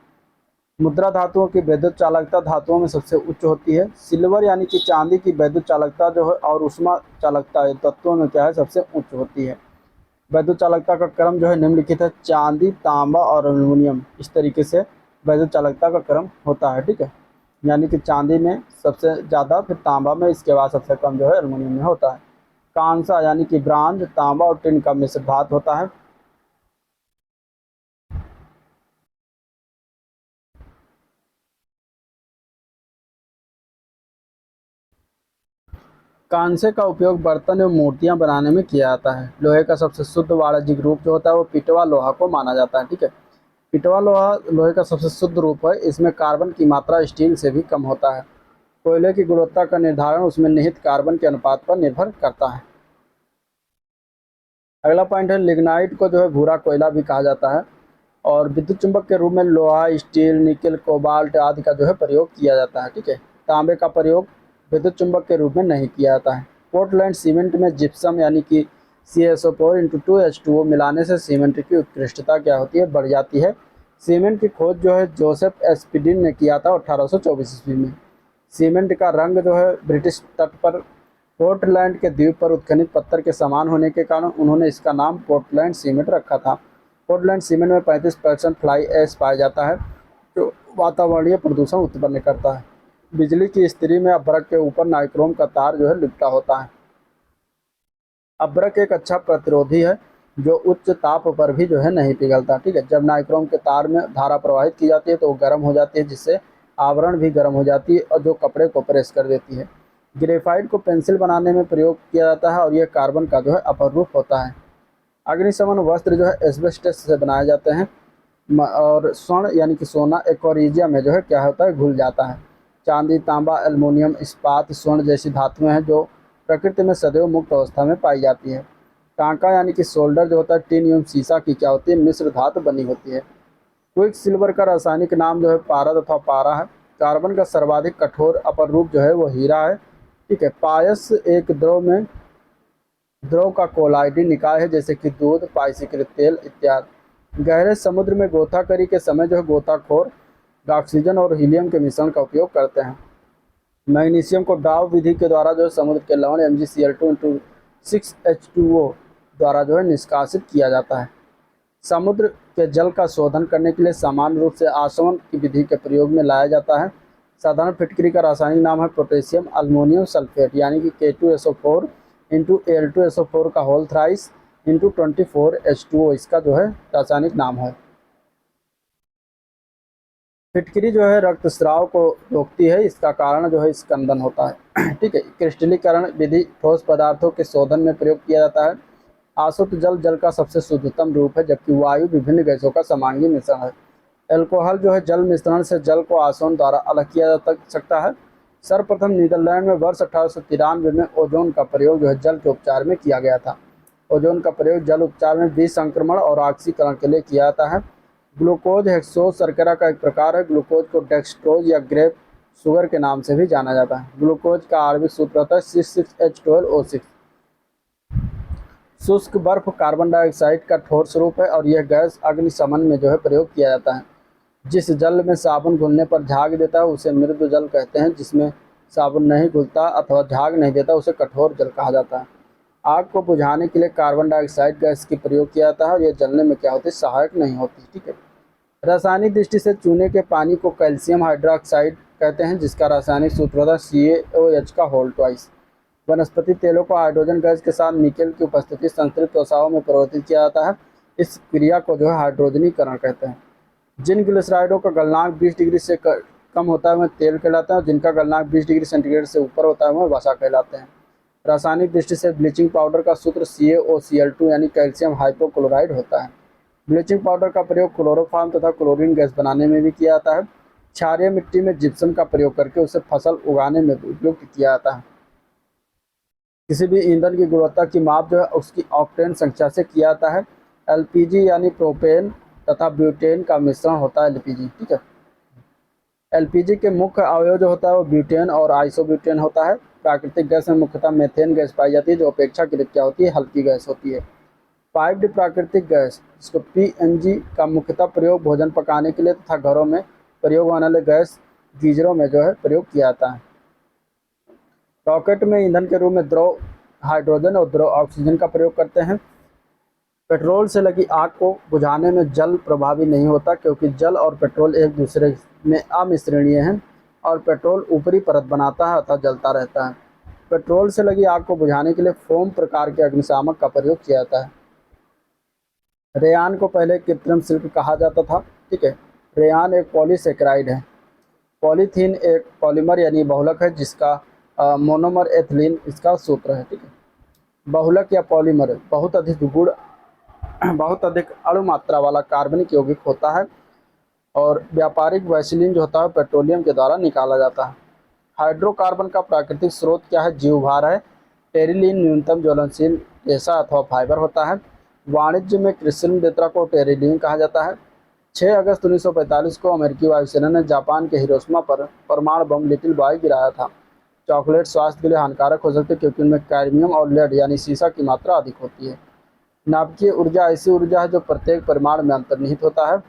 मुद्रा धातुओं की वैद्युत चालकता धातुओं में सबसे उच्च होती है। सिल्वर यानी कि चांदी की वैद्युत चालकता जो है और उष्मा चालकता तत्वों में क्या है? सबसे उच्च होती है। वैद्युत चालकता का क्रम जो है निम्नलिखित है। चांदी, तांबा और एल्युमिनियम, इस तरीके से वैद्युत चालकता का क्रम होता है। ठीक है। यानी कि चांदी में सबसे ज़्यादा, फिर तांबा में, इसके बाद सबसे कम जो है एल्युमिनियम में होता है। कांसा यानी कि ब्रांज, तांबा और टिन का मिश्र धातु होता है। कांसे का उपयोग बर्तन एवं मूर्तियां बनाने में किया जाता है। लोहे का सबसे शुद्ध वाणिज्यिक रूप जो होता है वो पिटवा लोहा को माना जाता है। ठीक है, पिटवा लोहा लोहे का सबसे शुद्ध रूप है। इसमें कार्बन की मात्रा स्टील से भी कम होता है। कोयले की गुणवत्ता का निर्धारण उसमें निहित कार्बन के अनुपात पर निर्भर करता है। अगला पॉइंट है लिग्नाइट को जो है भूरा कोयला भी कहा जाता है और विद्युत चुंबक के रूप में लोहा, स्टील, निकेल, कोबाल्ट आदि का जो है प्रयोग किया जाता है। ठीक है, तांबे का प्रयोग विद्युत चुंबक के रूप में नहीं किया जाता है। पोर्टलैंड सीमेंट में जिप्सम यानी कि CaSO4 × 2H2O मिलाने से सीमेंट की उत्कृष्टता क्या होती है, बढ़ जाती है। सीमेंट की खोज जो है जोसेफ एस्पिडिन ने किया था 1824 ईस्वी में। सीमेंट का रंग जो है ब्रिटिश तट पर पोर्टलैंड के द्वीप पर उत्खनित पत्थर के समान होने के कारण उन्होंने इसका नाम पोर्टलैंड सीमेंट रखा था। पोर्टलैंड सीमेंट में 35% फ्लाई ऐश पाया जाता है जो वातावरणीय प्रदूषण उत्पन्न करता है। बिजली की इस्त्री में अभ्रक के ऊपर नाइक्रोम का तार जो है लिपटा होता है। अभ्रक एक अच्छा प्रतिरोधी है जो उच्च ताप पर भी जो है नहीं पिघलता। ठीक है, जब नाइक्रोम के तार में धारा प्रवाहित की जाती है तो वो गर्म हो जाती है, जिससे आवरण भी गर्म हो जाती है और जो कपड़े को प्रेस कर देती है। ग्रेफाइट को पेंसिल बनाने में प्रयोग किया जाता है और यह कार्बन का जो है अपरूप होता है। अग्निशमन वस्त्र जो है एस्बेस्टस से बनाए जाते हैं और स्वर्ण यानी कि सोना एक्वारिजिया में जो है क्या होता है, घुल जाता है। चांदी, तांबा, एल्युमिनियम, इस्पात, स्वर्ण जैसी धातुएं हैं जो प्रकृति में सदैव मुक्त अवस्था में पाई जाती है। टांका यानी कि सोल्डर जो होता है टिन एवं सीसा की क्या होती है, मिश्र धातु बनी होती है। क्विक सिल्वर का रासायनिक नाम जो है पारा तथा पारा है। कार्बन का सर्वाधिक कठोर अपर रूप जो है वो हीरा है। ठीक है, पायस एक द्रव का कोलाइडी निकाय है जैसे कि दूध, पाइसीकृत तेल इत्यादि। गहरे समुद्र में गोताखोरी के समय जो है गोताखोर ऑक्सीजन और हीलियम के मिश्रण का उपयोग करते हैं। मैग्नीशियम को डाव विधि के द्वारा जो है समुद्र के लवण Mgcl2 × 6H2O द्वारा जो है निष्कासित किया जाता है। समुद्र के जल का शोधन करने के लिए सामान्य रूप से आसवन की विधि के प्रयोग में लाया जाता है। साधारण फिटकरी का रासायनिक नाम है पोटेशियम अल्मोनियम सल्फेट यानी कि K2SO4 × Al2SO4 का होल थ्राइस × 24H2O इसका जो है रासायनिक नाम है। फिटकरी जो है रक्तस्राव को रोकती है, इसका कारण जो है स्कंदन होता है। ठीक है, क्रिस्टलीकरण विधि ठोस पदार्थों के शोधन में प्रयोग किया जाता है। आसुत जल जल का सबसे शुद्धतम रूप है जबकि वायु विभिन्न गैसों का समांगी मिश्रण है। एल्कोहल जो है जल मिश्रण से जल को आसवन द्वारा अलग किया जा सकता है। सर्वप्रथम नीदरलैंड में वर्ष 1893 में ओजोन का प्रयोग जो है जल के उपचार में किया गया था। ओजोन का प्रयोग जल उपचार में विसंक्रमण और ऑक्सीकरण के लिए किया जाता है। ग्लूकोज हेक्सोज शर्करा का एक प्रकार है। ग्लूकोज को डेक्सट्रोज या ग्रेप शुगर के नाम से भी जाना जाता है। ग्लूकोज का आणविक सूत्र होता है C6H12O6। शुष्क बर्फ कार्बन डाइऑक्साइड का ठोस रूप है और यह गैस अग्निशमन में जो है प्रयोग किया जाता है। जिस जल में साबुन घुलने पर झाग देता है उसे मृदु जल कहते हैं। जिसमें साबुन नहीं घुलता अथवा झाग नहीं देता उसे कठोर जल कहा जाता है। आग को बुझाने के लिए कार्बन डाइऑक्साइड गैस की प्रयोग किया जाता है और यह जलने में क्या होती है, सहायक नहीं होती। ठीक है, रासायनिक दृष्टि से चूने के पानी को कैल्शियम हाइड्रोक्साइड कहते हैं जिसका रासायनिक सूत्र होता है CaOH का होल ट्वाइस। वनस्पति तेलों को हाइड्रोजन गैस के साथ निकेल की उपस्थिति संतृप्त वसाओं में परिवर्तित किया जाता है। इस क्रिया को जो है हाइड्रोजनीकरण कहते हैं। जिन ग्लिसराइडों का गलनांक 20 डिग्री से कम होता है वह तेल कहलाते हैं और जिनका गलनांक 20 डिग्री सेंटीग्रेड से ऊपर होता है वह वसा कहलाते हैं। रासायनिक दृष्टि से ब्लीचिंग पाउडर का सूत्र CaOCl2 यानी कैल्शियम हाइपोक्लोराइड होता है। ब्लीचिंग पाउडर का प्रयोग क्लोरोफॉर्म तथा क्लोरीन गैस बनाने में भी किया जाता है। क्षारीय मिट्टी में जिप्सम का प्रयोग करके उसे फसल उगाने में भी उपयोग किया जाता है। किसी भी ईंधन की गुणवत्ता की माप जो है उसकी ऑक्टेन संख्या से किया जाता है। LPG यानी प्रोपेन तथा ब्यूटेन का मिश्रण होता है LPG। ठीक है, LPG के मुख्य अवयव जो होता है वो ब्यूटेन और आइसोब्यूटेन होता है। प्राकृतिक गैस में मुख्यतः मेथेन गैस पाई जाती है जो अपेक्षाकृत क्या होती है, हल्की गैस होती है। पाइप्ड प्राकृतिक गैस जिसको PNG का मुख्यतः प्रयोग भोजन पकाने के लिए तथा घरों में प्रयोग होने वाले गैस गीजरों में जो है प्रयोग किया जाता है। रॉकेट में ईंधन के रूप में द्रव हाइड्रोजन और द्रव ऑक्सीजन का प्रयोग करते हैं। पेट्रोल से लगी आग को बुझाने में जल प्रभावी नहीं होता क्योंकि जल और पेट्रोल एक दूसरे में अमिश्रणीय हैं और पेट्रोल ऊपरी परत बनाता है अतः जलता रहता है। पेट्रोल से लगी आग को बुझाने के लिए फोम प्रकार के अग्निशामक का प्रयोग किया जाता है। रेयान को पहले कृत्रिम शिल्प कहा जाता था। ठीक है, रेयान एक पॉलीसेकेराइड है। पॉलीथीन एक पॉलीमर यानी बहुलक है जिसका मोनोमर एथिलीन इसका सूत्र है। ठीक है। बहुलक या पॉलीमर बहुत अधिक गुण बहुत अधिक अणु मात्रा वाला कार्बनिक यौगिक होता है और व्यापारिक वैसलीन जो होता है पेट्रोलियम के द्वारा निकाला जाता है। हाइड्रोकार्बन का प्राकृतिक स्रोत क्या है? जीवभार है। टेरिलीन न्यूनतम ज्वलनशील रेशा अथवा फाइबर होता है। वाणिज्य में कृत्रिम नेत्रा को टेरिलीन कहा जाता है। 6 अगस्त 1945 को अमेरिकी वायुसेना ने जापान के हिरोशिमा पर परमाणु बम लिटिल बॉय गिराया था। चॉकलेट स्वास्थ्य के लिए हानिकारक हो सकती है क्योंकि उनमें कैडमियम और लेड यानी सीसा की मात्रा अधिक होती है। नाभिकीय ऊर्जा ऐसी ऊर्जा है जो प्रत्येक परमाणु में अंतर्निहित होता है।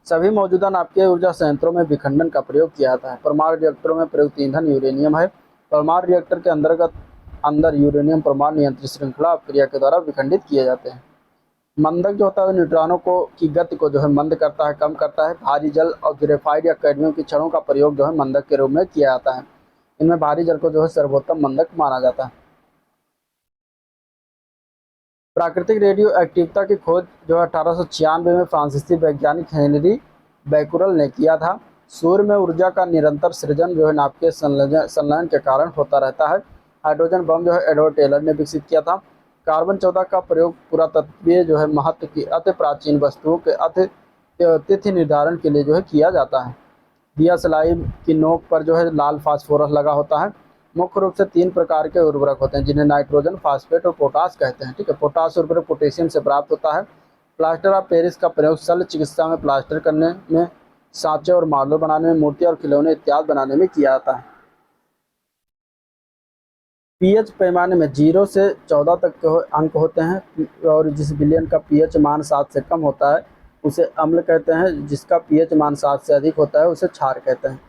सभी मौजूदा नाभिकीय ऊर्जा संयंत्रों में विखंडन का प्रयोग किया जाता है। परमाणु रिएक्टरों में प्रयुक्त ईंधन यूरेनियम है। परमाणु रिएक्टर के अंदर यूरेनियम परमाणु नियंत्रित श्रृंखला क्रिया के द्वारा विखंडित किए जाते हैं। मंदक जो होता है न्यूट्रॉनों को की गति को जो है मंद करता है, कम करता है। भारी जल और ग्रेफाइट या कैडमियम की छड़ों का प्रयोग जो है मंदक के रूप में किया जाता है। इनमें भारी जल को जो है सर्वोत्तम मंदक माना जाता है। प्राकृतिक रेडियो एक्टिविटी की खोज जो है 1896 में फ्रांसीसी वैज्ञानिक हेनरी बैकुरल ने किया था। सूर्य में ऊर्जा का निरंतर सृजन जो है नाभिकीय संलयन के कारण होता रहता है। हाइड्रोजन बम जो है एडवर्ड टेलर ने विकसित किया था। कार्बन 14 का प्रयोग पुरातत्वीय जो है महत्व की अति प्राचीन वस्तुओं के तिथि निर्धारण के लिए जो है किया जाता है। दिया सलाई की नोक पर जो है लाल फास्फोरस लगा होता है। मुख्य रूप से 3 प्रकार के उर्वरक होते हैं जिन्हें नाइट्रोजन, फास्फेट और पोटास कहते हैं। ठीक है। पोटास उर्वरक पोटेशियम से प्राप्त होता है। प्लास्टर ऑफ पेरिस का प्रयोग शल्य चिकित्सा में प्लास्टर करने में, सांचे और मार्बल बनाने में, मूर्ति और खिलौने इत्यादि बनाने में किया जाता है। पीएच पैमाने में 0 से 14 तक के अंक होते हैं और जिस विलयन का पीएच मान 7 से कम होता है उसे अम्ल कहते हैं। जिसका पीएच मान 7 से अधिक होता है उसे क्षार कहते हैं।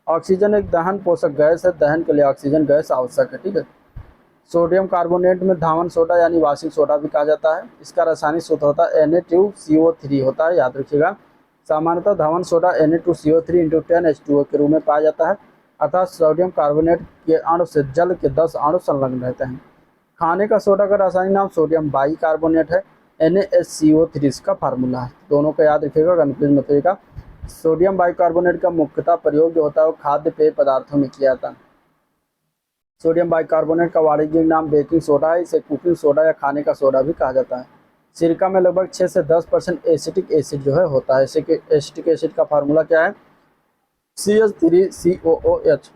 ऑक्सीजन एक दहन पोषक गैस है। दहन के लिए ऑक्सीजन गैस आवश्यक है। ठीक है। सोडियम कार्बोनेट में धावन सोडा यानी वाशिंग सोडा भी कहा जाता है। इसका रासायनिक सूत्र होता है Na2CO3 होता है, याद रखिएगा। सामान्यतः धावन सोडा Na2CO3 × 10H2O के रूप में पाया जाता है अर्थात सोडियम कार्बोनेट के अणु से जल के 10 अणु संलग्न रहते हैं। खाने का सोडा का रासायनिक नाम सोडियम बाई कार्बोनेट है। NaCO3 इसका फार्मूला है। दोनों का याद रखिएगा, कन्फ्यूज मत होइएगा। सोडियम बाइकार्बोनेट का मुख्यतः प्रयोग जो होता है वो खाद्य पेय पदार्थों में किया जाता है। सोडियम बाइकार्बोनेट का वाणिज्यिक नाम बेकिंग सोडा है। इसे कुकिंग सोडा या खाने का सोडा भी कहा जाता है। सिरका में लगभग 6 से 10% एसिटिक एसिड जो है होता है। एसिटिक एसिड का फार्मूला क्या है? CH3COOH।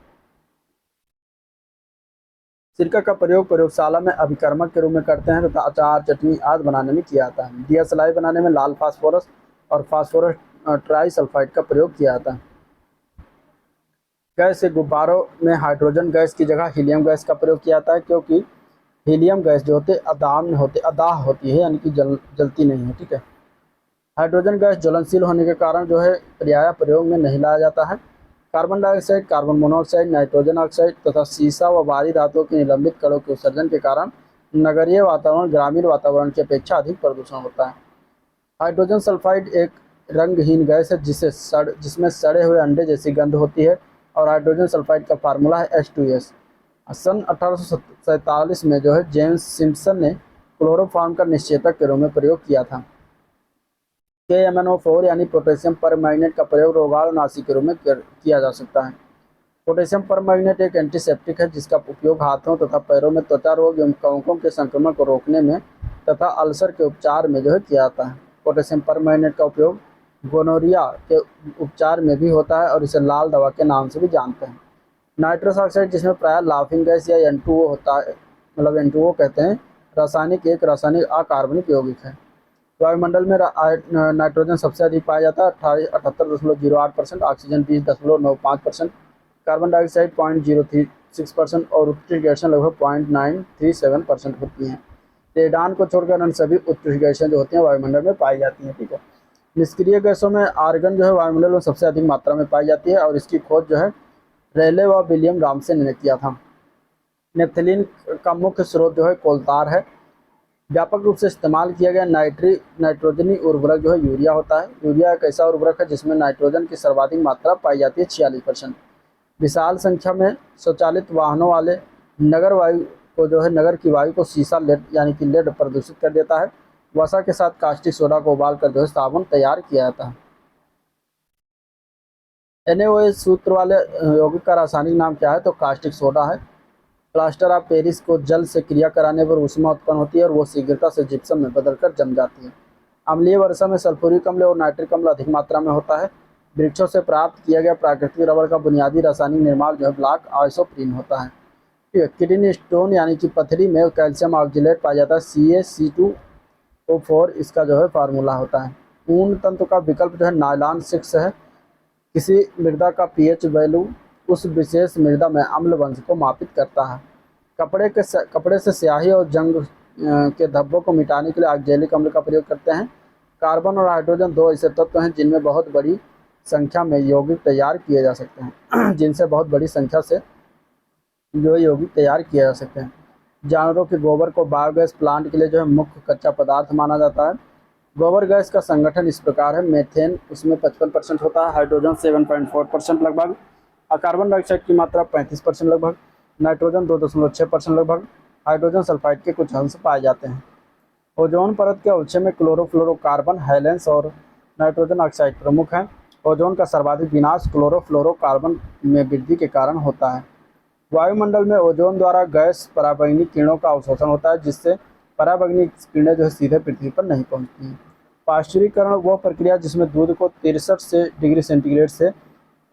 सिरका का प्रयोग प्रयोगशाला में अभिकर्मक के रूप में करते हैं तथा अचार, चटनी आदि बनाने में किया जाता है। दिया सलाई बनाने में लाल फास्फोरस और फास्फोरस ट्राइसल्फाइड का प्रयोग किया जाता है। गैस के गुब्बारों में हाइड्रोजन गैस की जगह हीलियम गैस का प्रयोग किया जाता है क्योंकि हीलियम गैस जो होते अदाह होती है यानी कि जलती नहीं है। ठीक है। हाइड्रोजन गैस ज्वलनशील होने के कारण जो है पर्याय प्रयोग में नहीं लाया जाता है। Carbon dioxide, carbon monoxide, nitrogen oxide तथा सीसा व भारी धातुओं के निलंबित कणों के उत्सर्जन के कारण नगरीय वातावरण ग्रामीण वातावरण की अपेक्षा अधिक प्रदूषण होता है। हाइड्रोजन सल्फाइड एक रंगहीन गैस है जिसमें सड़े हुए अंडे जैसी गंध होती है और हाइड्रोजन सल्फाइड का फार्मूला है H2S। सन 1847 में जो है जेम्स सिम्पसन ने क्लोरोफॉर्म का निश्चेतक के रूप में प्रयोग किया था। KMnO4 यानी पोटेशियम परमैंगनेट का प्रयोग रोगाणुनाशी के रूप में किया जा सकता है। पोटेशियम परमैंगनेट एक एंटीसेप्टिक है जिसका उपयोग हाथों तथा पैरों में त्वचा रोग एवं कवकों के संक्रमण को रोकने में तथा अल्सर के उपचार में जो है किया जाता है। पोटेशियम परमैंगनेट का उपयोग गोनोरिया के उपचार में भी होता है और इसे लाल दवा के नाम से भी जानते हैं। नाइट्रस ऑक्साइड जिसमें प्रायः लाफिंग गैस या N2O होता है, मतलब N2O कहते हैं, एक रासायनिक अकार्बनिक यौगिक है। वायुमंडल में नाइट्रोजन सबसे अधिक पाया जाता है 78.08%, ऑक्सीजन 20.95%, कार्बन डाइऑक्साइड 0.036% और उत्कृष्ट गैसें लगभग 0.937% होती हैं। रेडान को छोड़कर अन्य सभी उत्कृष्ट गैसें जो होती हैं वायुमंडल में पाई जाती हैं। ठीक है। निष्क्रिय गैसों में आर्गन जो है वायुमंडल में सबसे अधिक मात्रा में पाई जाती है और इसकी खोज जो है रेले व विलियम रामसे ने किया था। नेफ्थलीन का मुख्य स्रोत जो है कोलतार है। व्यापक रूप से इस्तेमाल किया गया नाइट्रोजनी उर्वरक जो है यूरिया होता है। यूरिया एक ऐसा उर्वरक है जिसमें नाइट्रोजन की सर्वाधिक मात्रा पाई जाती है 46%। विशाल संख्या में स्वचालित वाहनों वाले नगर वायु को जो है नगर की वायु को सीसा लेड यानी कि लेड प्रदूषित कर देता है। वसा के साथ कास्टिक सोडा को उबालकर जो है साबुन तैयार किया जाता है। NaOH सूत्र वाले यौगिक का रासायनिक नाम क्या है? तो कास्टिक सोडा है। प्लास्टर ऑफ पेरिस को जल से क्रिया कराने पर ऊष्मा उत्पन्न होती है और वो शीघ्रता से जिप्सम में बदलकर जम जाती है। अम्लीय वर्षा में सल्फ्यूरिक अम्ल और नाइट्रिक अम्ल अधिक मात्रा में होता है। वृक्षों से प्राप्त किया गया प्राकृतिक रबड़ का बुनियादी रासायनिक निर्माण जो है ब्लॉक आइसोप्रीन होता है। ठीक है। किडनी स्टोन यानी कि पथरी में कैल्शियम ऑक्जेलेट पाया जाता है, CaC2O4 इसका जो है फार्मूला होता है। ऊन तंतु का विकल्प जो है नायलॉन 6 है। किसी मृदा का पीएच वैल्यू उस विशेष मृदा में अम्ल वंश को मापित करता है। कपड़े से स्याही और जंग के धब्बों को मिटाने के लिए ऑक्जेलिक अम्ल का प्रयोग करते हैं। कार्बन और हाइड्रोजन दो ऐसे तत्व हैं जिनमें बहुत बड़ी संख्या में यौगिक तैयार किए जा सकते हैं जिनसे बहुत बड़ी संख्या से जो यौगिक तैयार किए जा सकते हैं। जानवरों के गोबर को बायोगैस प्लांट के लिए जो है मुख्य कच्चा पदार्थ माना जाता है। गोबर गैस का संगठन इस प्रकार है। मेथेन उसमें 55% होता है, हाइड्रोजन 7.4% लगभग, और कार्बन डाइऑक्साइड की मात्रा 35% लगभग, नाइट्रोजन 2.6% लगभग, हाइड्रोजन सल्फाइड के कुछ अंश पाए जाते हैं। ओजोन परत के अवक्षय में क्लोरोफ्लोरोकार्बन, हैलेंस और नाइट्रोजन ऑक्साइड प्रमुख हैं। ओजोन का सर्वाधिक विनाश क्लोरोफ्लोरोकार्बन में वृद्धि के कारण होता है। वायुमंडल में ओजोन द्वारा गैस पराबैंगनी किरणों का अवशोषण होता है, जिससे पराबैंगनी किरणें जो है सीधे पृथ्वी पर नहीं पहुंचती हैं। पाश्चुरीकरण वह प्रक्रिया जिसमें दूध को 63 डिग्री सेंटीग्रेड से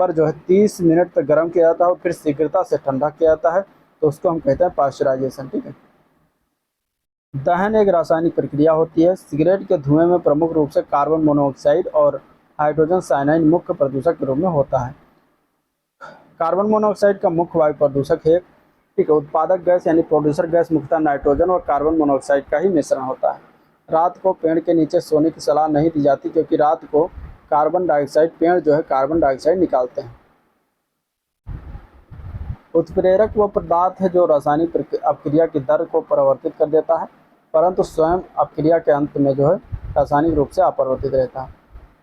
पर जो है 30 मिनट तक गर्म किया जाता है और फिर शीघ्रता से ठंडा किया जाता है, तो उसको हम कहते हैं पाश्चराइजेशन। ठीक है। दहन एक रासायनिक प्रक्रिया होती है। सिगरेट के धुएं में प्रमुख रूप से कार्बन मोनोऑक्साइड और हाइड्रोजन साइनाइड मुख्य प्रदूषक के रूप में होता है। कार्बन मोनोऑक्साइड का मुख्य वायु प्रदूषक है। ठीक है। उत्पादक गैस यानी प्रोड्यूसर गैस मुख्यतः नाइट्रोजन और कार्बन मोनोऑक्साइड का ही मिश्रण होता है। रात को पेड़ के नीचे सोने की सलाह नहीं दी जाती, क्योंकि रात को कार्बन डाइऑक्साइड पेड़ जो है कार्बन डाइऑक्साइड निकालते हैं। उत्प्रेरक वह पदार्थ है जो रासायनिक अपक्रिया की दर को परिवर्तित कर देता है, परंतु स्वयं अपक्रिया के अंत में जो है रासायनिक रूप से अपरिवर्तित रहता है।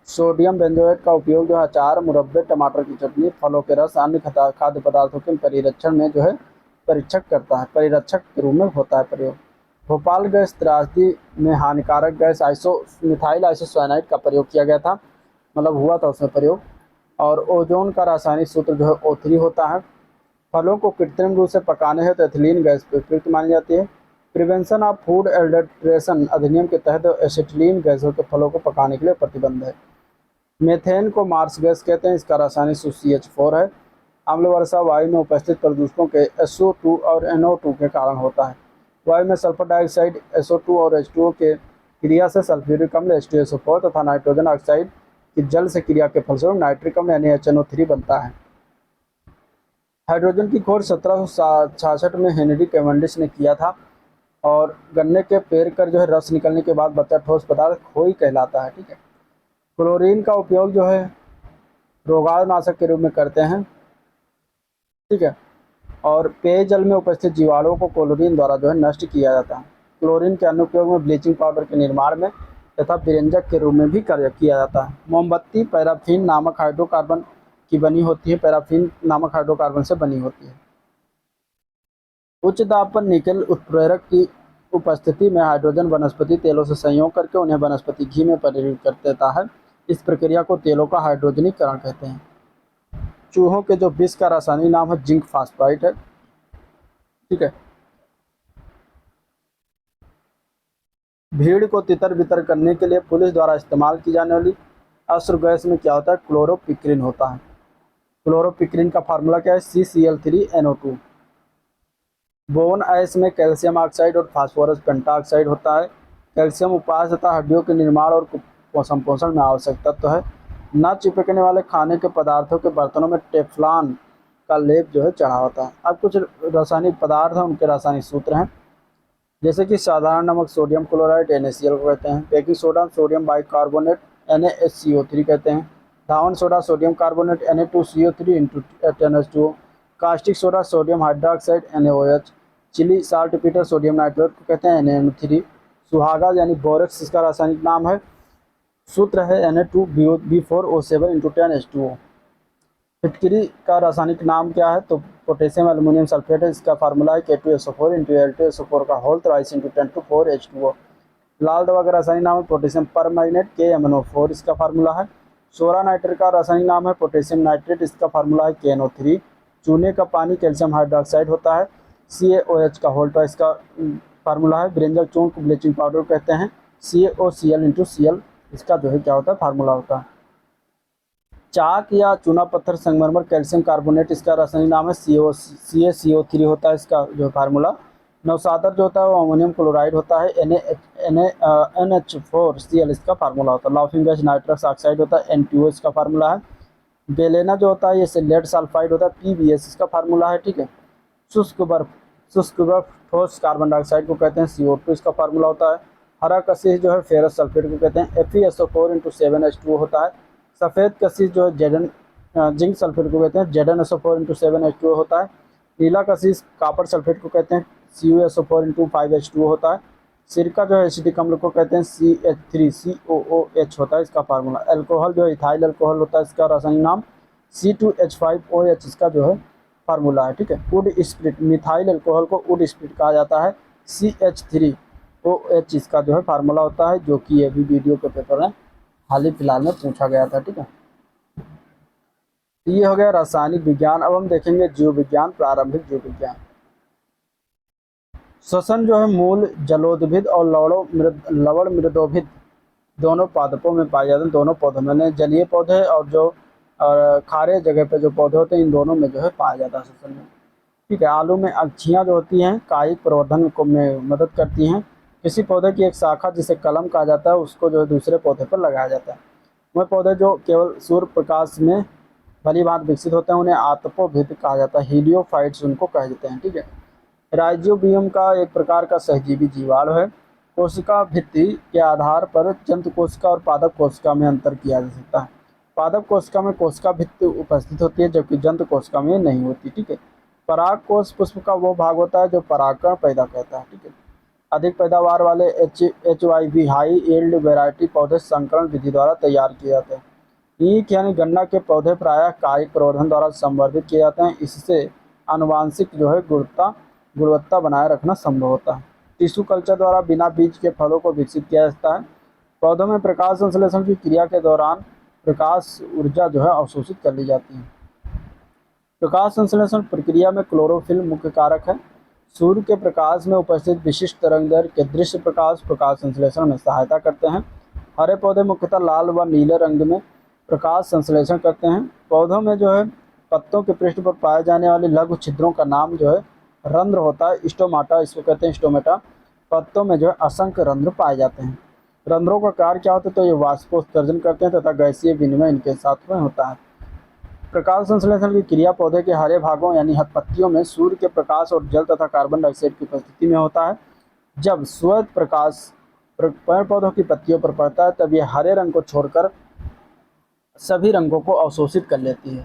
सोडियम बेंजोएट का उपयोग जो है अचार, मुरब्बे, टमाटर की चटनी, फलों के रस, अन्य खाद्य पदार्थों के परिरक्षण में जो है परिरक्षक के रूप में होता है प्रयोग। भोपाल गैस त्रासदी में हानिकारक गैस मिथाइल आइसोसाइनाइड का प्रयोग किया गया था, मतलब हुआ था उसमें प्रयोग। और ओजोन का रासायनिक सूत्र जो है O3 होता है। फलों को कृत्रिम रूप से पकाने हैं तो एथिलीन गैस उपयुक्त मानी जाती है। प्रिवेंशन ऑफ फूड एडल्ट्रेशन अधिनियम के तहत एसिटिलीन गैसों के फलों को पकाने के लिए प्रतिबंध है। मेथेन को मार्स गैस कहते हैं। इसका रासायनिक सूत्र CH4 है। अम्ल वर्षा वायु में उपस्थित प्रदूषकों के SO2 और NO2 के कारण होता है। वायु में सल्फर डाइऑक्साइड SO2 और H2O के क्रिया से सल्फ्यूरिक अम्ल H2SO4 तथा नाइट्रोजन ऑक्साइड की जल से क्रिया के फलस्वरूप नाइट्रिक अम्ल यानी HNO3 बनता है। हाइड्रोजन की खोज 1766 में हेनरी कैवेंडिश ने किया था, और गन्ने के पेड़ कर जो है रस निकलने के बाद बचा ठोस पदार्थ खोई कहलाता है। ठीक है। क्लोरीन का उपयोग जो है रोगाणुनाशक के रूप में करते हैं। ठीक है। और पेयजल में उपस्थित जीवाणुओं को क्लोरीन द्वारा जो है नष्ट किया जाता है। क्लोरीन के अनुप्रयोग में ब्लीचिंग पाउडर के निर्माण में तथा व्यंजक के रूप में भी कार्य किया जाता है। मोमबत्ती पैराफिन नामक हाइड्रोकार्बन की बनी होती है, पैराफिन नामक हाइड्रोकार्बन से बनी होती है। उच्च दाब पर निकेल उत्प्रेरक की उपस्थिति में हाइड्रोजन वनस्पति तेलों से संयोग करके उन्हें वनस्पति घी में परिवर्तित कर देता है। इस प्रक्रिया को तेलों का हाइड्रोजनीकरण कहते हैं। चूहों के जो विष का रासायनिक नाम है जिंक फास्फाइड है। ठीक है। भीड़ को तितर बितर करने के लिए पुलिस द्वारा इस्तेमाल की जाने वाली अश्रु गैस में क्या होता है? क्लोरोपिक्रिन होता है। क्लोरोपिक्रिन का फार्मूला क्या है? CCl3NO2। बोन ऐश में कैल्शियम ऑक्साइड और फास्फोरस पेंटाऑक्साइड होता है। कैल्शियम उपास्थि तथा हड्डियों के निर्माण और संपोषण में आवश्यक तत्व है। न चिपकने वाले खाने के पदार्थों के बर्तनों में टेफ्लॉन का लेप जो है चढ़ा होता है। अब कुछ रासायनिक पदार्थ हैं, उनके रासायनिक सूत्र हैं, जैसे कि साधारण नमक सोडियम क्लोराइड NaCl को कहते हैं। Baking soda sodium bicarbonate NaHCO3 कहते हैं। धावन soda sodium carbonate Na2CO3 × 10H2O। Caustic soda sodium hydroxide NaOH। Chile saltpetre sodium nitrate को कहते हैं NaNO3। सुहागा यानी बोरेक्स इसका रासायनिक नाम है, सूत्र है Na2B4O7 × 10H2O। फिटकरी का रासायनिक नाम क्या है? तो पोटेशियम एल्युमिनियम सल्फेट है। इसका फार्मूला है K2SO4 × Al2SO4 का होल थ्राइस × 10⁴H2O। लाल दवा का रासायनिक नाम है पोटेशियम परमैंगनेट KMnO4 इसका फार्मूला है। सोरा नाइट्रेट का रासायनिक नाम है पोटेशियम नाइट्रेट, इसका फार्मूला है KNO3। चूने का पानी कैल्शियम हाइड्रोक्साइड होता है, CaOH का होल्टा इसका फार्मूला है। ब्रिंजल चूर्ण को ब्लीचिंग पाउडर कहते हैं, CaOCl इसका जो है क्या होता है फार्मूला होता है। चाक या चूना पत्थर संगमरमर कैल्शियम कार्बोनेट, इसका रासायनिक नाम है CaCO3 होता है इसका जो फार्मूला। नवसादर जो होता है वो अमोनियम क्लोराइड होता है, NH4Cl इसका फार्मूला होता है। लाफिंग गैस नाइट्रस ऑक्साइड होता है, N2O इसका फार्मूला है। बेलेना जो होता है ये लेड सल्फाइड होता है, PbS इसका फार्मूला है, ठीक है। शुष्क बर्फ ठोस कार्बन डाइऑक्साइड को कहते हैं, CO2 इसका फार्मूला होता है। हरा कशिश जो है फेरस सल्फेट को कहते हैं, FeSO4 × 7H2O होता है। सफ़ेद कशिश जो है जिंक सल्फेट को कहते हैं, ZnSO4 × 7H2O होता है। नीला कशिश कॉपर सल्फेट को कहते हैं, CuSO4 × 5H2O होता है। सिरका जो है एसिटिक अम्ल को कहते हैं, CH3COOH होता है इसका फार्मूला। अल्कोहल जो है इथाइल अल्कोहल होता है, इसका रासायनिक नाम C2H5OH इसका जो है फार्मूला है, ठीक है। वुड स्प्रिट, मिथाइल अल्कोहल को वुड स्प्रिट कहा जाता है, CH3OH इसका जो है फार्मूला होता है, जो कि ये भी वीडियो के पेपर में हाल ही फिलहाल में पूछा गया था, ठीक है। ये हो गया रासायनिक विज्ञान। अब हम देखेंगे जीव विज्ञान, प्रारंभिक जीव विज्ञान। श्वसन जो है मूल जलोदभिद और लवण मृदोभिद दोनों पादपों में पाए जाते हैं, दोनों पौधों में, जलीय पौधे और जो खारे जगह पे जो पौधे होते हैं इन दोनों में जो है पाया जाता है श्वसन में, ठीक है। आलू में अक्षियाँ जो होती हैं कायिक प्रवर्धन को में मदद करती हैं। किसी पौधे की एक शाखा जिसे कलम कहा जाता है उसको जो है दूसरे पौधे पर लगाया जाता है। वह पौधे जो केवल सूर्य प्रकाश में भली भांति विकसित होते हैं उन्हें आतपोभिद कहा जाता है, हीलियोफाइट्स उनको कह देते हैं, ठीक है। राइजोबियम का एक प्रकार का सहजीवी जीवाणु है। कोशिका भित्ति के आधार पर जंतु कोशिका और पादप कोशिका में अंतर किया जा सकता है। पादप कोशिका में कोशिका भित्ति उपस्थित होती है जबकि जंतु कोशिका में नहीं होती, ठीक है। पराग कोश पुष्प का वो भाग होता है जो परागकण पैदा करता है, ठीक है। अधिक पैदावार वाले HYV हाई यील्ड वैरायटी पौधे संकरण विधि द्वारा तैयार किए जाते हैं। ईख यानी गन्ना के पौधे प्रायः कायिक प्रवर्धन द्वारा संवर्धित किए जाते हैं, इससे आनुवांशिक जो है गुणवत्ता बनाए रखना संभव होता है। टिश्यू कल्चर द्वारा बिना बीज के फलों को विकसित किया जाता है। पौधों में प्रकाश संश्लेषण की क्रिया के दौरान प्रकाश ऊर्जा जो है अवशोषित कर ली जाती है। प्रकाश संश्लेषण प्रक्रिया में क्लोरोफिल मुख्य कारक है। सूर्य के प्रकाश में उपस्थित विशिष्ट तरंगदैर्घ्य के दृश्य प्रकाश संश्लेषण में सहायता करते हैं। हरे पौधे मुख्यतः लाल व नीले रंग में प्रकाश संश्लेषण करते हैं। पौधों में जो है पत्तों के पृष्ठ पर पाए जाने वाले लघु छिद्रों का नाम जो है रंध्र होता है, स्टोमाटा इसको कहते हैं, स्टोमेटा। पत्तों में जो है असंख्य रंध्र पाए जाते हैं। रंध्रों का कार्य क्या होता है, तो ये वाष्पोत्सर्जन करते हैं तथा गैसीय विनिमय इनके साथ में होता है। प्रकाश संश्लेषण की क्रिया पौधे के हरे भागों यानी पत्तियों में सूर्य के प्रकाश और जल तथा कार्बन डाइऑक्साइड की उपस्थिति में होता है। जब श्वेत प्रकाश पेड़ पौधों की पत्तियों पर पड़ता है तब ये हरे रंग को छोड़कर सभी रंगों को अवशोषित कर लेती है,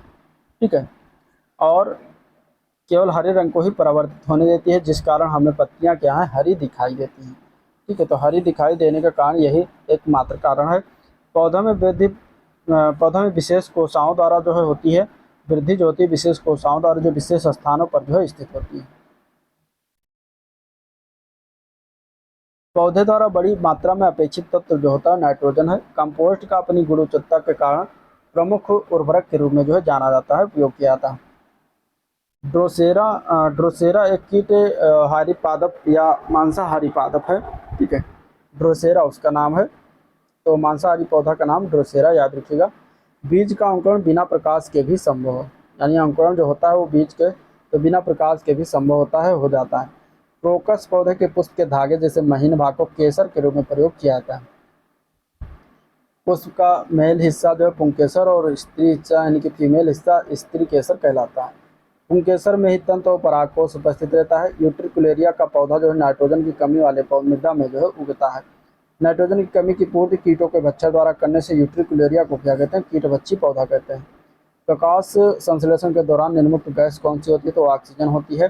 ठीक है, और केवल हरे रंग को ही परावर्तित होने देती है, जिस कारण हमें पत्तियां क्या है हरी दिखाई देती हैं, ठीक है। तो हरी दिखाई देने का कारण यही एकमात्र कारण है। पौधों में विशेष कोशिकाओं द्वारा जो है होती है वृद्धि, जो होती है विशेष कोशिकाओं द्वारा जो विशेष स्थानों पर जो है स्थित होती है। पौधे द्वारा बड़ी मात्रा में अपेक्षित तत्व जो होता है नाइट्रोजन है। कंपोस्ट का अपनी गुणवत्ता के कारण प्रमुख उर्वरक के रूप में जो है जाना जाता है, उपयोग किया जाता है। ड्रोसेरा एक कीटहारी पादप या मांसाहारी पादप है, ठीक है। ड्रोसेरा उसका नाम है, तो मांसाहारी पौधा का नाम ड्रोसेरा याद रखिएगा। बीज का अंकुरण बिना प्रकाश के भी संभव है, यानी अंकुरण जो होता है वो बीज के तो बिना प्रकाश के भी संभव होता है, हो जाता है। क्रोकस पौधे के पुष्प के धागे जैसे महीन भाग को केसर के रूप में प्रयोग किया जाता है। पुष्प का मेल हिस्सा जो है पुंकेसर और स्त्री हिस्सा यानी कि फीमेल हिस्सा स्त्री केसर कहलाता है। पुंकेसर में ही तंतु और परागकोश उपस्थित रहता है। यूट्रिकुलेरिया का पौधा जो है नाइट्रोजन की कमी वाले मृदा में जो है उगता है। नाइट्रोजन की कमी की पूर्ति कीटों के भक्षण द्वारा करने से यूट्रिकुलेरिया को क्या कहते हैं, कीटभक्षी पौधा कहते हैं। प्रकाश संश्लेषण के दौरान निर्मुक्त गैस कौन सी होती है, तो ऑक्सीजन होती है।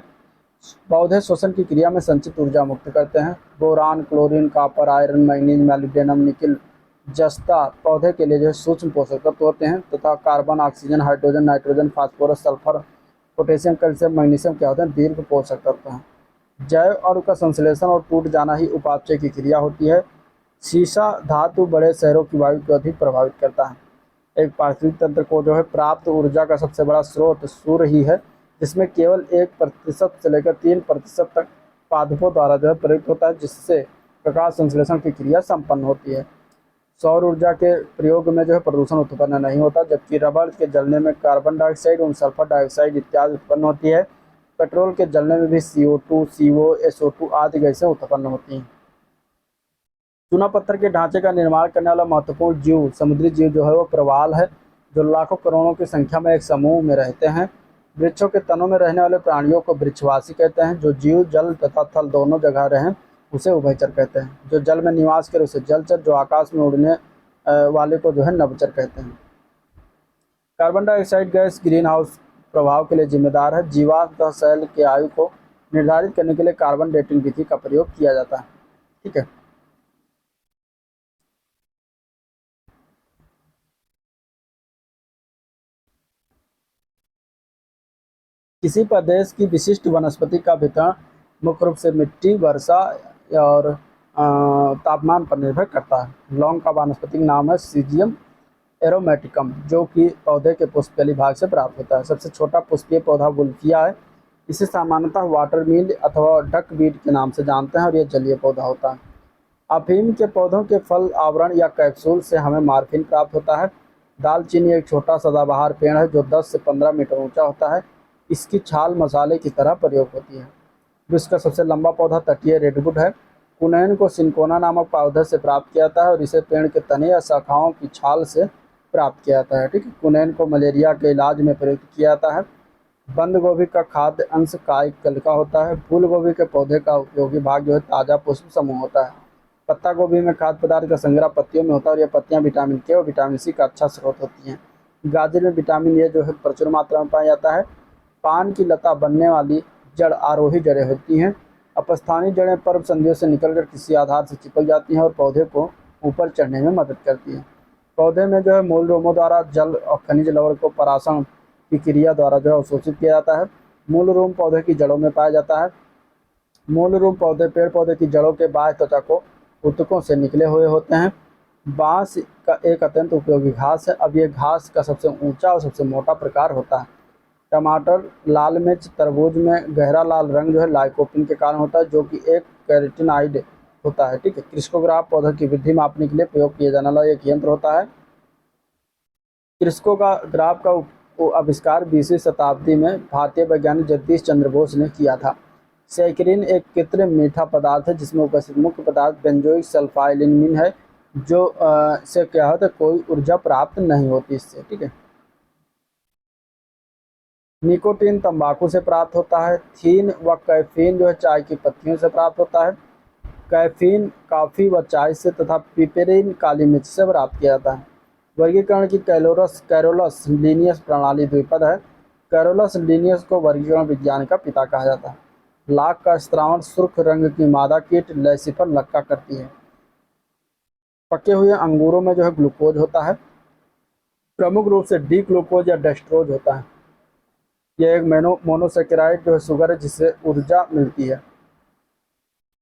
पौधे श्वसन की क्रिया में संचित ऊर्जा मुक्त करते हैं। Boron, chlorine, copper, iron, manganese, molybdenum, निकल, जस्ता पौधे के लिए जो है सूक्ष्म पोषक तत्व होते हैं तथा carbon, oxygen, hydrogen, nitrogen, phosphorus, sulphur, potassium, calcium, magnesium क्या होते हैं, दीर्घ पोषक तत्व हैं। जैव अणु का संश्लेषण और टूट जाना ही उपापचय की क्रिया होती है। सीसा धातु बड़े शहरों की वायु को अधिक प्रभावित करता है। एक पारिस्थितिक तंत्र को जो है प्राप्त ऊर्जा का सबसे बड़ा स्रोत सूर्य ही है, जिसमें केवल 1% से लेकर 3% तक पादपों द्वारा जो है प्रयुक्त होता है, जिससे प्रकाश संश्लेषण की क्रिया संपन्न होती है। सौर ऊर्जा के प्रयोग में जो है प्रदूषण उत्पन्न नहीं होता, जबकि रबर के जलने में कार्बन डाइऑक्साइड और सल्फर डाइऑक्साइड इत्यादि उत्पन्न होती है। पेट्रोल के जलने में भी CO2, CO, SO2 आदि गैसें उत्पन्न होती हैं। चूना पत्थर के ढांचे का निर्माण करने वाला महत्वपूर्ण जीव समुद्री जीव जो है वो प्रवाल है, जो लाखों करोड़ों की संख्या में एक समूह में रहते हैं। वृक्षों के तनों में रहने वाले प्राणियों को वृक्षवासी कहते हैं। जो जीव जल तथा थल दोनों जगह रहें उसे उभयचर कहते हैं। जो जल में निवास करे उसे जलचर, जो आकाश में उड़ने वाले को जो है नभचर कहते हैं। Carbon dioxide gas green house प्रभाव के लिए जिम्मेदार है। जीवाश्म तथा सेल के आयु को निर्धारित करने के लिए कार्बन डेटिंग विधि का प्रयोग किया जाता है। ठीक है। किसी प्रदेश की विशिष्ट वनस्पति का वितरण मुख्य रूप से मिट्टी, वर्षा और तापमान पर निर्भर करता है। लौंग का वानस्पतिक नाम है सीजियम एरोमेटिकम, जो कि पौधे के पुष्पीय भाग से प्राप्त होता है। सबसे छोटा पुष्पीय पौधा वुल्फिया है। इसे सामान्यतः वाटरमील अथवा डकवीड के नाम से जानते हैं और यह जलीय पौधा होता है। अफीम के पौधों के फल, आवरण या कैप्सूल से हमें मार्फिन प्राप्त होता है। दालचीनी एक छोटा सदाबहार पेड़ है जो 10 से 15 मीटर ऊंचा होता है। इसकी छाल मसाले की तरह प्रयोग होती है। विश्व का सबसे लंबा पौधा तटीय रेडवुड है। कुनैन को सिंकोना नामक पौधे से प्राप्त किया जाता है और इसे पेड़ के तने या शाखाओं की छाल से प्राप्त किया जाता है। ठीक है। कुनैन को मलेरिया के इलाज में प्रयुक्त किया जाता है। बंद गोभी का खाद्य अंश कायिक का होता है। फूल गोभी के पौधे का उपयोगी भाग जो है ताज़ा पुष्प समूह होता है। पत्ता गोभी में खाद्य पदार्थ का संग्रह पत्तियों में होता है और ये पत्तियां विटामिन के और विटामिन सी का अच्छा स्रोत होती हैं। गाजर में विटामिन ए जो है प्रचुर मात्रा में पाया जाता है। पान की लता बनने वाली जड़ आरोही जड़ें होती हैं। अपस्थानी जड़ें पर्व संधियों से निकलकर किसी आधार से चिपक जाती हैं और पौधे को ऊपर चढ़ने में मदद करती हैं। पौधे में जो है मूल रोमों द्वारा जल और खनिज लवण को परासरण की क्रिया द्वारा जो है अवशोषित किया जाता है। मूल रोम पौधे की जड़ों में पाया जाता है। मूल रोम पौधे पेड़ पौधे की जड़ों के बाह्य त्वचा को ऊतकों से निकले हुए होते हैं। बांस का एक अत्यंत उपयोगी घास है। अब ये घास का सबसे ऊंचा और सबसे मोटा प्रकार होता है। टमाटर, लाल मिर्च, तरबूज में गहरा लाल रंग जो है लाइकोपिन के कारण होता है, जो कि एक कैरोटीनॉइड होता है। ठीक है। क्रिस्कोग्राफ पौधों की वृद्धि मापने के लिए प्रयोग किया जाने वाला एक यंत्र होता है। क्रिस्कोग्राफ का आविष्कार 20वीं शताब्दी में भारतीय वैज्ञानिक जगदीश चंद्र बोस ने किया था। सैकरीन एक कृत्रिम मीठा पदार्थ है जिसमें उपस्थित मुख्य पदार्थ बेंजोइक सल्फाइलमिन है, जो से क्या होता है कोई ऊर्जा प्राप्त नहीं होती इससे। ठीक है। निकोटीन तंबाकू से प्राप्त होता है। थीन व कैफीन जो है चाय की पत्तियों से प्राप्त होता है। कैफीन कॉफ़ी व चाय से तथा पिपेरिन काली मिर्च से प्राप्त किया जाता है। वर्गीकरण की कैरोलस लीनियस प्रणाली द्विपद है। कैरोलस लीनियस को वर्गीकरण विज्ञान का पिता कहा जाता है। लाख का स्त्रावण सुर्ख रंग की मादा कीट लैसिफर लक्का करती है। पके हुए अंगूरों में जो है ग्लूकोज होता है। प्रमुख रूप से डी ग्लूकोज या डेस्ट्रोज होता है। यह एक मोनोसेकेराइड जो है शुगर है जिससे ऊर्जा मिलती है।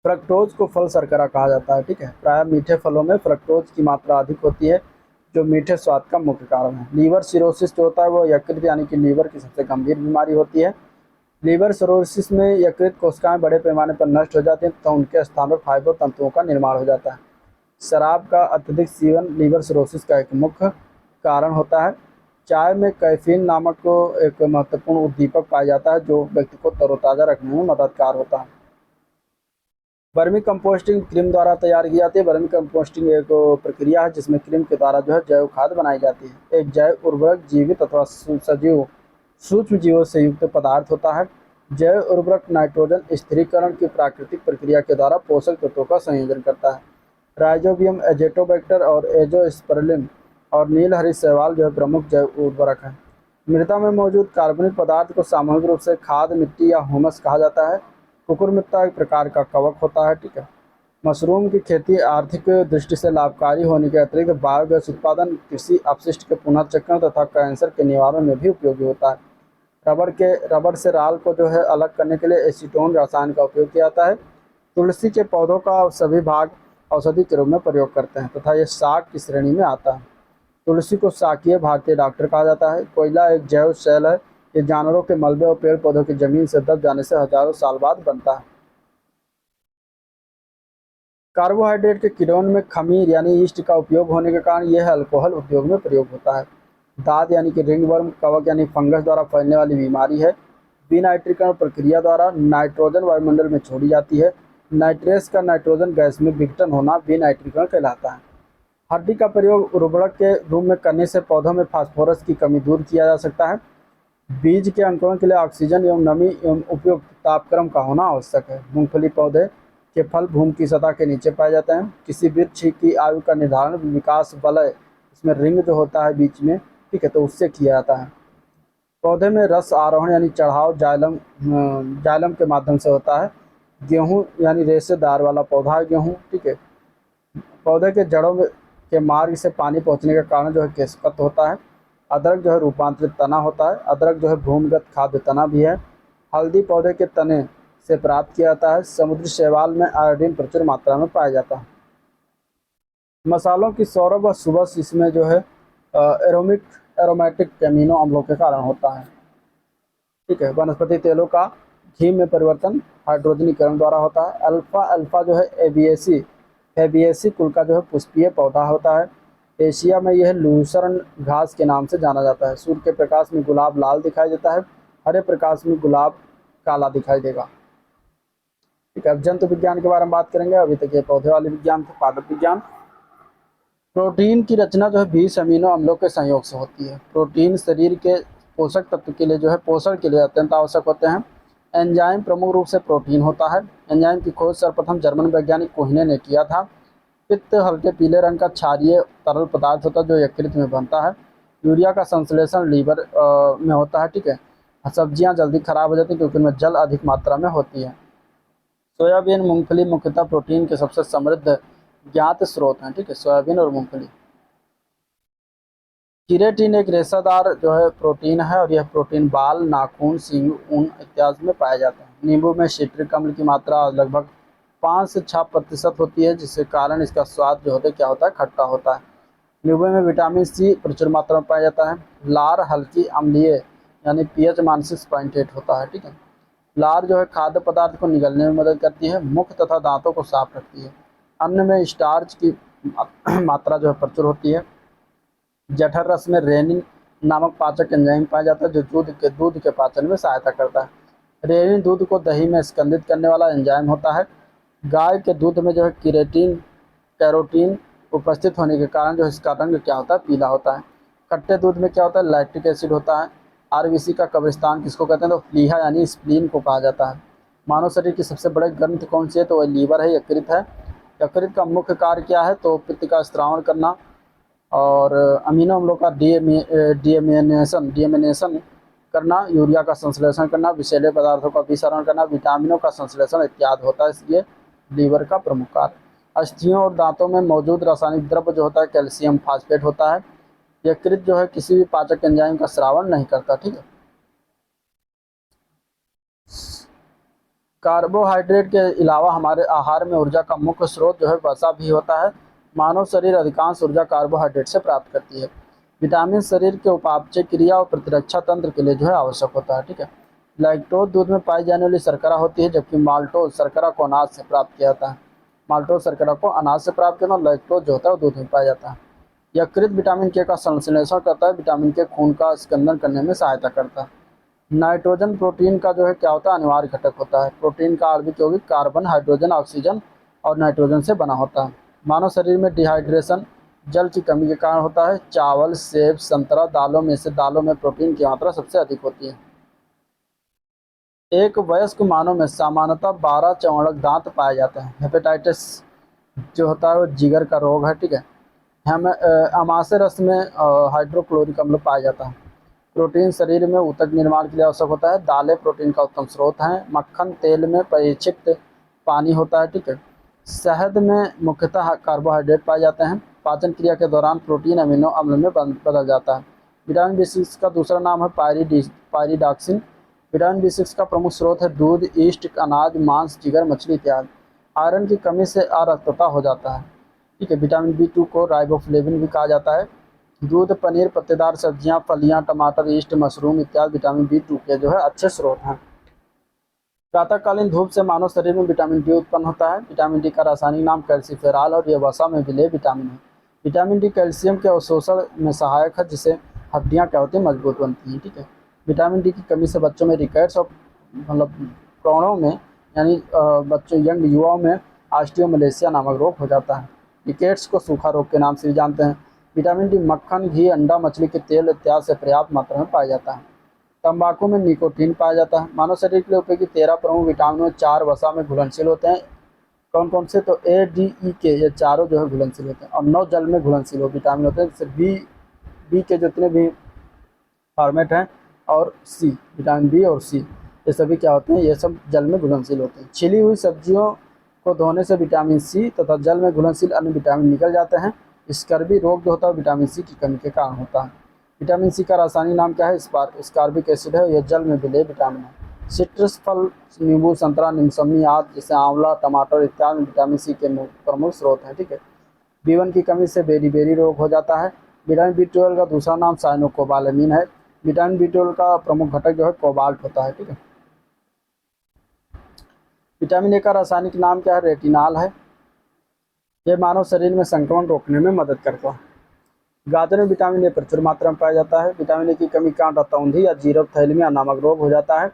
फ्रक्टोज को फल शर्करा कहा जाता है। ठीक है। प्रायः मीठे फलों में फ्रक्टोज की मात्रा अधिक होती है, जो मीठे स्वाद का मुख्य कारण है। लीवर सिरोसिस जो होता है वो यकृत यानी कि लीवर की सबसे गंभीर बीमारी होती है। लीवर सिरोसिस में यकृत कोशिकाएं बड़े पैमाने पर नष्ट हो जाती हैं तथा उनके स्थान पर फाइबर तंतुओं का निर्माण हो जाता है। शराब का अत्यधिक सेवन लीवर सिरोसिस का एक मुख्य कारण होता है। चाय में कैफीन नामक एक महत्वपूर्ण उद्दीपक पाया जाता है जो व्यक्ति को तरोताज़ा रखने में मददगार होता है। वर्मी कंपोस्टिंग क्रीम द्वारा तैयार की जाती है। वर्मी कंपोस्टिंग एक प्रक्रिया है जिसमें क्रीम के द्वारा जो है जैव खाद बनाई जाती है। एक जैव उर्वरक जीवित अथवा सजीव सूक्ष्म जीवों से युक्त पदार्थ होता है। जैव उर्वरक नाइट्रोजन स्थिरीकरण की प्राकृतिक प्रक्रिया के द्वारा पोषक तत्वों का संयोजन करता है। राइजोबियम, एजेटोबैक्टर और एजोस्पर्लिन और नीलहरित शैवाल जो है प्रमुख जैव उर्वरक हैं। मृदा में मौजूद कार्बनिक पदार्थ को सामूहिक रूप से खाद, मिट्टी या ह्यूमस कहा जाता है। कुकुरमुत्ता एक प्रकार का कवक होता है। ठीक है। मशरूम की खेती आर्थिक दृष्टि से लाभकारी होने के अतिरिक्त बायोगैस उत्पादन, कृषि अपशिष्ट के पुनर्चक्रण तथा कैंसर के निवारण में भी उपयोगी होता है। रबड़ से राल को जो है अलग करने के लिए एसीटोन रसायन का उपयोग किया जाता है। तुलसी के पौधों का सभी भाग औषधि के रूप में प्रयोग करते हैं तथा यह साग की श्रेणी में आता है। तुलसी को शाकीय भारतीय डॉक्टर कहा जाता है। कोयला एक जैव शैल है, ये जानवरों के मलबे और पेड़ पौधों की जमीन से दब जाने से हजारों साल बाद बनता है। कार्बोहाइड्रेट के किण्वन में खमीर यानी ईस्ट का उपयोग होने के कारण यह अल्कोहल उद्योग में प्रयोग होता है। दाद यानी कि रिंगवर्म कवक यानी फंगस द्वारा फैलने वाली बीमारी है। विनाइट्रीकरण प्रक्रिया द्वारा नाइट्रोजन वायुमंडल में छोड़ी जाती है। नाइट्रेस का नाइट्रोजन गैस में विघटन होना विनाइट्रीकरण कहलाता है। हड्डी का प्रयोग उर्वरक के रूप में करने से पौधों में फास्फोरस की कमी दूर किया जा सकता है। बीज के अंकुरण के लिए ऑक्सीजन एवं नमी एवं उपयुक्त तापक्रम का होना आवश्यक है। मूंगफली पौधे के फल भूमि की सतह के नीचे पाए जाते हैं। किसी वृक्ष की आयु का निर्धारण विकास वलय, इसमें रिंग जो होता है बीच में, ठीक है, तो उससे किया जाता है। पौधे में रस आरोहण यानी चढ़ाव जाइलम के माध्यम से होता है। गेहूँ यानी रेशेदार वाला पौधा है गेहूँ, ठीक है। पौधे के जड़ों में के मार्ग से पानी पहुंचने के कारण जो है केशपत्र होता है। अदरक जो है रूपांतरित तना होता है। अदरक जो है भूमिगत खाद्य तना भी है। हल्दी पौधे के तने से प्राप्त किया जाता है। समुद्री शैवाल में आयोडीन प्रचुर मात्रा में पाया जाता है। मसालों की सौरभ व सुबस इसमें जो है एरोमेटिक एमिनो अम्लों के कारण होता है, ठीक है। वनस्पति तेलों का घी में परिवर्तन हाइड्रोजनीकरण द्वारा होता है। अल्फा जो है एबिएसी कुल का जो है पुष्पीय पौधा होता है। एशिया में यह लूसर्न घास के नाम से जाना जाता है। सूर्य के प्रकाश में गुलाब लाल दिखाई देता है, हरे प्रकाश में गुलाब काला दिखाई देगा, ठीक है। अब जंतु विज्ञान के बारे में बात करेंगे। अभी तक ये पौधे वाले विज्ञान थे। पादप विज्ञान। प्रोटीन की रचना जो है 20 अमीनो अम्लों के संयोग से होती है। प्रोटीन शरीर के पोषक तत्व के लिए जो है पोषण के लिए अत्यंत आवश्यक होते हैं। एंजाइम प्रमुख रूप से प्रोटीन होता है। एंजाइम की खोज सर्वप्रथम जर्मन वैज्ञानिक कोहिने ने किया था। पित्त हल्के पीले रंग का क्षारीय तरल पदार्थ होता है जो यकृत में बनता है। यूरिया का संश्लेषण लीवर में होता है, ठीक है। सब्जियां जल्दी खराब हो जाती हैं क्योंकि उनमें जल अधिक मात्रा में होती है। सोयाबीन मूंगफली मुख्यतः प्रोटीन के सबसे समृद्ध ज्ञात स्रोत हैं, ठीक है, सोयाबीन और मूंगफली। कीरेटिन एक रेसादार जो है प्रोटीन है और यह प्रोटीन बाल, नाखून, सींग, ऊन इत्यादि में पाया जाता है। नींबू में सिट्रिक अम्ल की मात्रा लगभग 5 से 6% होती है, जिसके कारण इसका स्वाद जो होता है क्या होता है, खट्टा होता है। नींबू में विटामिन सी प्रचुर मात्रा में पाया जाता है। लार हल्की अम्लीय यानी पीएच मान 6.8 होता है, ठीक है। लार जो है खाद्य पदार्थ को निगलने में मदद करती है। मुख तथा दांतों को साफ रखती है। अन्न में स्टार्च की मात्रा जो है प्रचुर होती है। जठर रस में रेनिन नामक पाचक एंजाइम पाया जाता है जो दूध के पाचन में सहायता करता है। रेनिन दूध को दही में स्कंदित करने वाला एंजाइम होता है। गाय के दूध में जो है कैरोटीन उपस्थित होने के कारण जो इसका रंग क्या होता है, पीला होता है। खट्टे दूध में क्या होता है, लैक्टिक एसिड होता है। आरबीसी का कब्रिस्तान किसको कहते हैं, तो प्लीहा यानी स्प्लीन को कहा जाता है। मानव शरीर की सबसे बड़े ग्रंथ कौन सी है, तो वह लीवर है, यकृत है। यकृत का मुख्य कार्य क्या है, तो पित्त का स्त्रावण करना और अमीनो अम्लों का डीएमिनेशन करना, यूरिया का संश्लेषण करना, विषैले पदार्थों का विसरण करना, विटामिनों का संश्लेषण इत्यादि होता है। इसलिए लीवर का प्रमुख कार्य। अस्थियों और दांतों में मौजूद रासायनिक द्रव्य जो होता है कैल्शियम फास्फेट होता है। यकृत जो है किसी भी पाचक एंजाइम का स्रावण नहीं करता, ठीक है। कार्बोहाइड्रेट के अलावा हमारे आहार में ऊर्जा का मुख्य स्रोत जो है वसा भी होता है। मानव शरीर अधिकांश ऊर्जा कार्बोहाइड्रेट से प्राप्त करती है। विटामिन शरीर के उपापचय क्रिया और प्रतिरक्षा तंत्र के लिए जो है आवश्यक होता है, ठीक है। लैक्टोज दूध में पाई जाने वाली शर्करा होती है, जबकि माल्टोज शर्करा को अनाज से प्राप्त किया जाता है। माल्टोज शर्करा को अनाज से प्राप्त करना, लैक्टोज जो होता है वो दूध में पाया जाता है। यकृत विटामिन के का संश्लेषण करता है। विटामिन के खून का स्कंदन करने में सहायता करता है। नाइट्रोजन प्रोटीन का जो है क्या होता है, अनिवार्य घटक होता है। प्रोटीन का आणविक यौगिक कार्बन, हाइड्रोजन, ऑक्सीजन और नाइट्रोजन से बना होता है। मानव शरीर में डिहाइड्रेशन जल की कमी के कारण होता है। चावल, सेब, संतरा, दालों में प्रोटीन की मात्रा सबसे अधिक होती है। एक वयस्क मानव में सामान्यतः 12 चर्वणक दांत पाए जाते हैं। हेपेटाइटिस जो होता है वो जिगर का रोग है, ठीक है। अमाशय रस में हाइड्रोक्लोरिक अम्ल पाया जाता है। प्रोटीन शरीर में ऊतक निर्माण के लिए आवश्यक होता है। दालें प्रोटीन का उत्तम स्रोत हैं। मक्खन तेल में परिक्षिप्त पानी होता है, ठीक है। शहद में मुख्यतः कार्बोहाइड्रेट पाए जाते हैं। पाचन क्रिया के दौरान प्रोटीन अमीनो अम्ल में बदल जाता है। विटामिन B6 का दूसरा नाम है पायरिडॉक्सिन। विटामिन B6 का प्रमुख स्रोत है दूध, ईस्ट, अनाज, मांस, जिगर, मछली इत्यादि। आयरन की कमी से अरक्तता हो जाता है, ठीक है। विटामिन B2 को राइबोफ्लेविन भी कहा जाता है। दूध, पनीर, पत्तेदार सब्जियां, फलियां, टमाटर, ईस्ट, मशरूम इत्यादि विटामिन बी टू के जो है अच्छे स्रोत हैं। प्रातःकालीन धूप से मानव शरीर में विटामिन डी उत्पन्न होता है। विटामिन डी का रासायनिक नाम कैल्सीफेरॉल और ये वसा में विलेय विटामिन है। विटामिन डी कैल्शियम के अवशोषण में सहायक है, जिससे हड्डियां क्या होती हैं, मजबूत बनती हैं। ठीक है। विटामिन डी की कमी से बच्चों में रिकेट्स और मतलब प्रौढ़ों में यानी बच्चों यंग युवाओं में ऑस्टियोमलेशिया नामक रोग हो जाता है। रिकेट्स को सूखा रोग के नाम से भी जानते हैं। विटामिन डी मक्खन, घी, अंडा, मछली के तेल इत्यादि से पर्याप्त मात्रा में पाया जाता है। तंबाकू में निकोटीन पाया जाता है। मानव शरीर के लिए उपयोगी 13 प्रमुख विटामिन में 4 वसा में घुलनशील होते हैं। कौन कौन से? तो ए, डी, ई के ये चारों जो है घुलनशील होते हैं और 9 जल में घुलनशील विटामिन होते हैं, जैसे बी के जितने भी फॉर्मेट हैं और सी, विटामिन बी और सी ये सभी क्या होते हैं, ये सब जल में घुलनशील होते हैं। छिली हुई सब्जियों को धोने से विटामिन सी तथा जल में घुलनशील अन्य विटामिन निकल जाते हैं। स्कर्वी रोग जो होता है विटामिन सी की कमी के कारण होता है। विटामिन सी का रासायनिक नाम क्या है? स्कार्बिक एसिड है। यह जल में विलेय विटामिन है। सिट्रस फल, नींबू, संतरा, मौसमी आदि जैसे आंवला, टमाटर इत्यादि विटामिन सी के प्रमुख स्रोत हैं। ठीक है। B1 की कमी से बेरी रोग हो जाता है। विटामिन B12 का दूसरा नाम साइनोकोबालामिन है। विटामिन B12 का प्रमुख घटक जो है कोबाल्ट होता है। ठीक है। विटामिन ए का रासायनिक नाम क्या है? रेटिनॉल है। यह मानव शरीर में संक्रमण रोकने में मदद करता है। गाजर में विटामिन ए प्रचुर मात्रा में पाया जाता है। विटामिन ए की कमी कांटा तौंधी या जीरकथैलेमिया नामक रोग हो जाता है।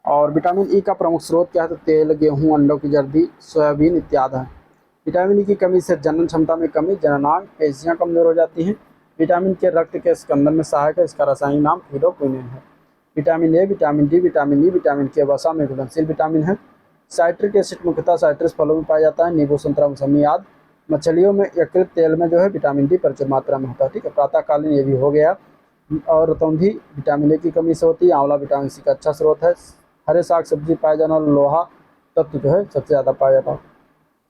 और विटामिन ई का प्रमुख स्रोत क्या है? तो तेल, गेहूं, अंडों की जर्दी, सोयाबीन इत्यादि है। विटामिन ई की कमी से जनन क्षमता में कमी, जननांग पेशियां कमजोर हो जाती हैं। विटामिन के रक्त के स्कंदन में सहायक है। इसका रासायनिक नाम हीरोक्विनिन है। Vitamin A, vitamin D, vitamin E, vitamin के वसा में घुलनशील विटामिन है। साइट्रिक एसिड मुख्यतः साइट्रस फलों में पाया जाता है। नींबू, संतरा, मौसमी आदि। मछलियों में यकृत तेल में जो है विटामिन डी प्रचुर मात्रा में होता है। ठीक है। प्रातःकालीन ये भी हो गया। और रतौंधी विटामिन ए की कमी से होती है। आंवला विटामिन सी का अच्छा स्रोत है। हरे साग सब्जी पाए जाने वाला लोहा तत्व जो है सबसे ज़्यादा पाया जाता है।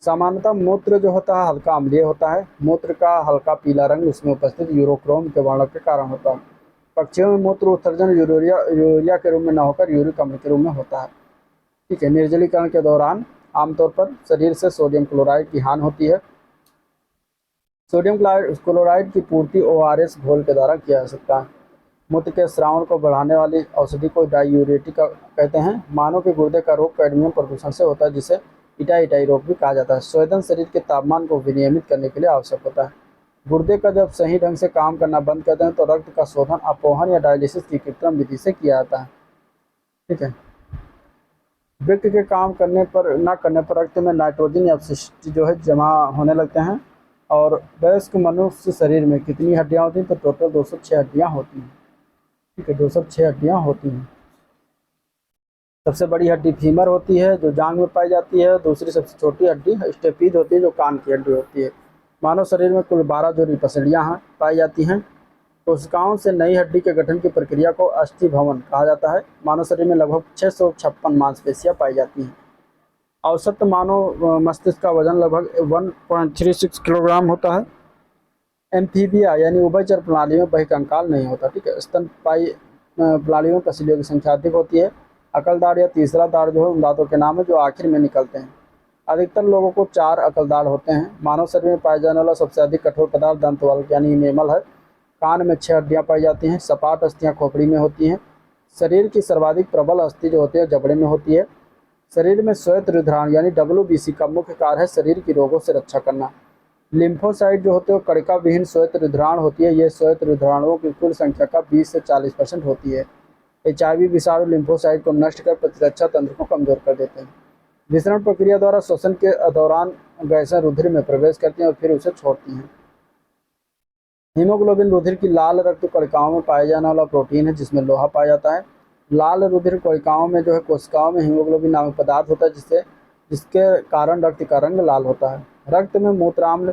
सामान्यतः मूत्र जो होता है हल्का अम्लीय होता है। मूत्र का हल्का पीला रंग उसमें उपस्थित यूरोक्रोम के वर्णक के कारण होता है। पक्षियों में मूत्र उत्सर्जन यूरिया के रूप में न होकर यूरिक अम्ल के रूप में होता है। ठीक है। निर्जलीकरण के दौरान आमतौर पर शरीर से सोडियम क्लोराइड की हानि होती है। सोडियम क्लोराइड की पूर्ति ORS घोल के द्वारा किया जा सकता है। मूत्र के स्रावन को बढ़ाने वाली औषधि को डायूरेटिक कहते हैं। मानव के गुर्दे का रोग कैडमियम प्रदूषण से होता है, जिसे इटाई रोग भी कहा जाता है। स्वेदन शरीर के तापमान को विनियमित करने के लिए आवश्यक होता है। गुर्दे का जब सही ढंग से काम करना बंद करते हैं तो रक्त का शोधन अपोहन या डायलिसिस की कृत्रिम विधि से किया जाता है। ठीक है। वृक्क के काम करने पर न करने पर रक्त में नाइट्रोजन अपशिष्ट जो है जमा होने लगते हैं। और वयस्क मनुष्य शरीर में कितनी हड्डियां होती हैं? तो टोटल 206 हड्डियां होती हैं। ठीक है। 206 हड्डियां होती हैं। सबसे बड़ी हड्डी फीमर होती है जो जांग में पाई जाती है। दूसरी सबसे छोटी हड्डी स्टेपीज होती है जो कान की हड्डी होती है। मानव शरीर में कुल 12 जोड़ी पसलियां पाई जाती हैं। कोशिकाओं से नई हड्डी के गठन की प्रक्रिया को अस्थि भवन कहा जाता है। मानव शरीर में लगभग 656 मांसपेशियां पाई जाती हैं। औसत मानव मस्तिष्क का वजन लगभग 1.36 किलोग्राम होता है। एम्फीबिया यानी उभयचर प्रणाली में बहिकंकाल नहीं होता। ठीक है। स्तनपायी प्रणालियों में पसलियों की संख्या अधिक होती है। अकलदाढ़ या तीसरा दाढ़ जो है उन दांतों के नाम है जो आखिर में निकलते हैं। अधिकतर लोगों को 4 अकलदाढ़ होते हैं। मानव शरीर में पाए जाने वाला सबसे अधिक कठोर पदार्थ दंतवल्क यानी इनेमल है। कान में 6 हड्डियां पाई जाती हैं। सपाट अस्थियां खोपड़ी में होती हैं। शरीर की सर्वाधिक प्रबल अस्थि जो होती है जबड़े में होती है। शरीर में श्वेत रुधिराण यानी WBC का मुख्य कार्य है शरीर की रोगों से रक्षा करना। लिम्फोसाइट जो होते हैं कणिका विहीन श्वेत रुधिराण होती है। ये श्वेत रुधिराणुओं की कुल संख्या का 20 से 40% होती है। HIV विषाणु लिम्फोसाइट को नष्ट कर प्रतिरक्षा तंत्र को कमजोर कर देते हैं। विसरण प्रक्रिया द्वारा श्वसन के दौरान गैसें रुधिर में प्रवेश करती हैं और फिर उसे छोड़ती हैं। हीमोग्लोबिन रुधिर की लाल रक्त कणिकाओं में पाया जाने वाला प्रोटीन है जिसमें लोहा पाया जाता है। लाल रुधिर कणिकाओं में जो है कोशिकाओं में हीमोग्लोबिन नामक पदार्थ होता है जिसके कारण रक्त का रंग लाल होता है। रक्त में मूत्राम्ल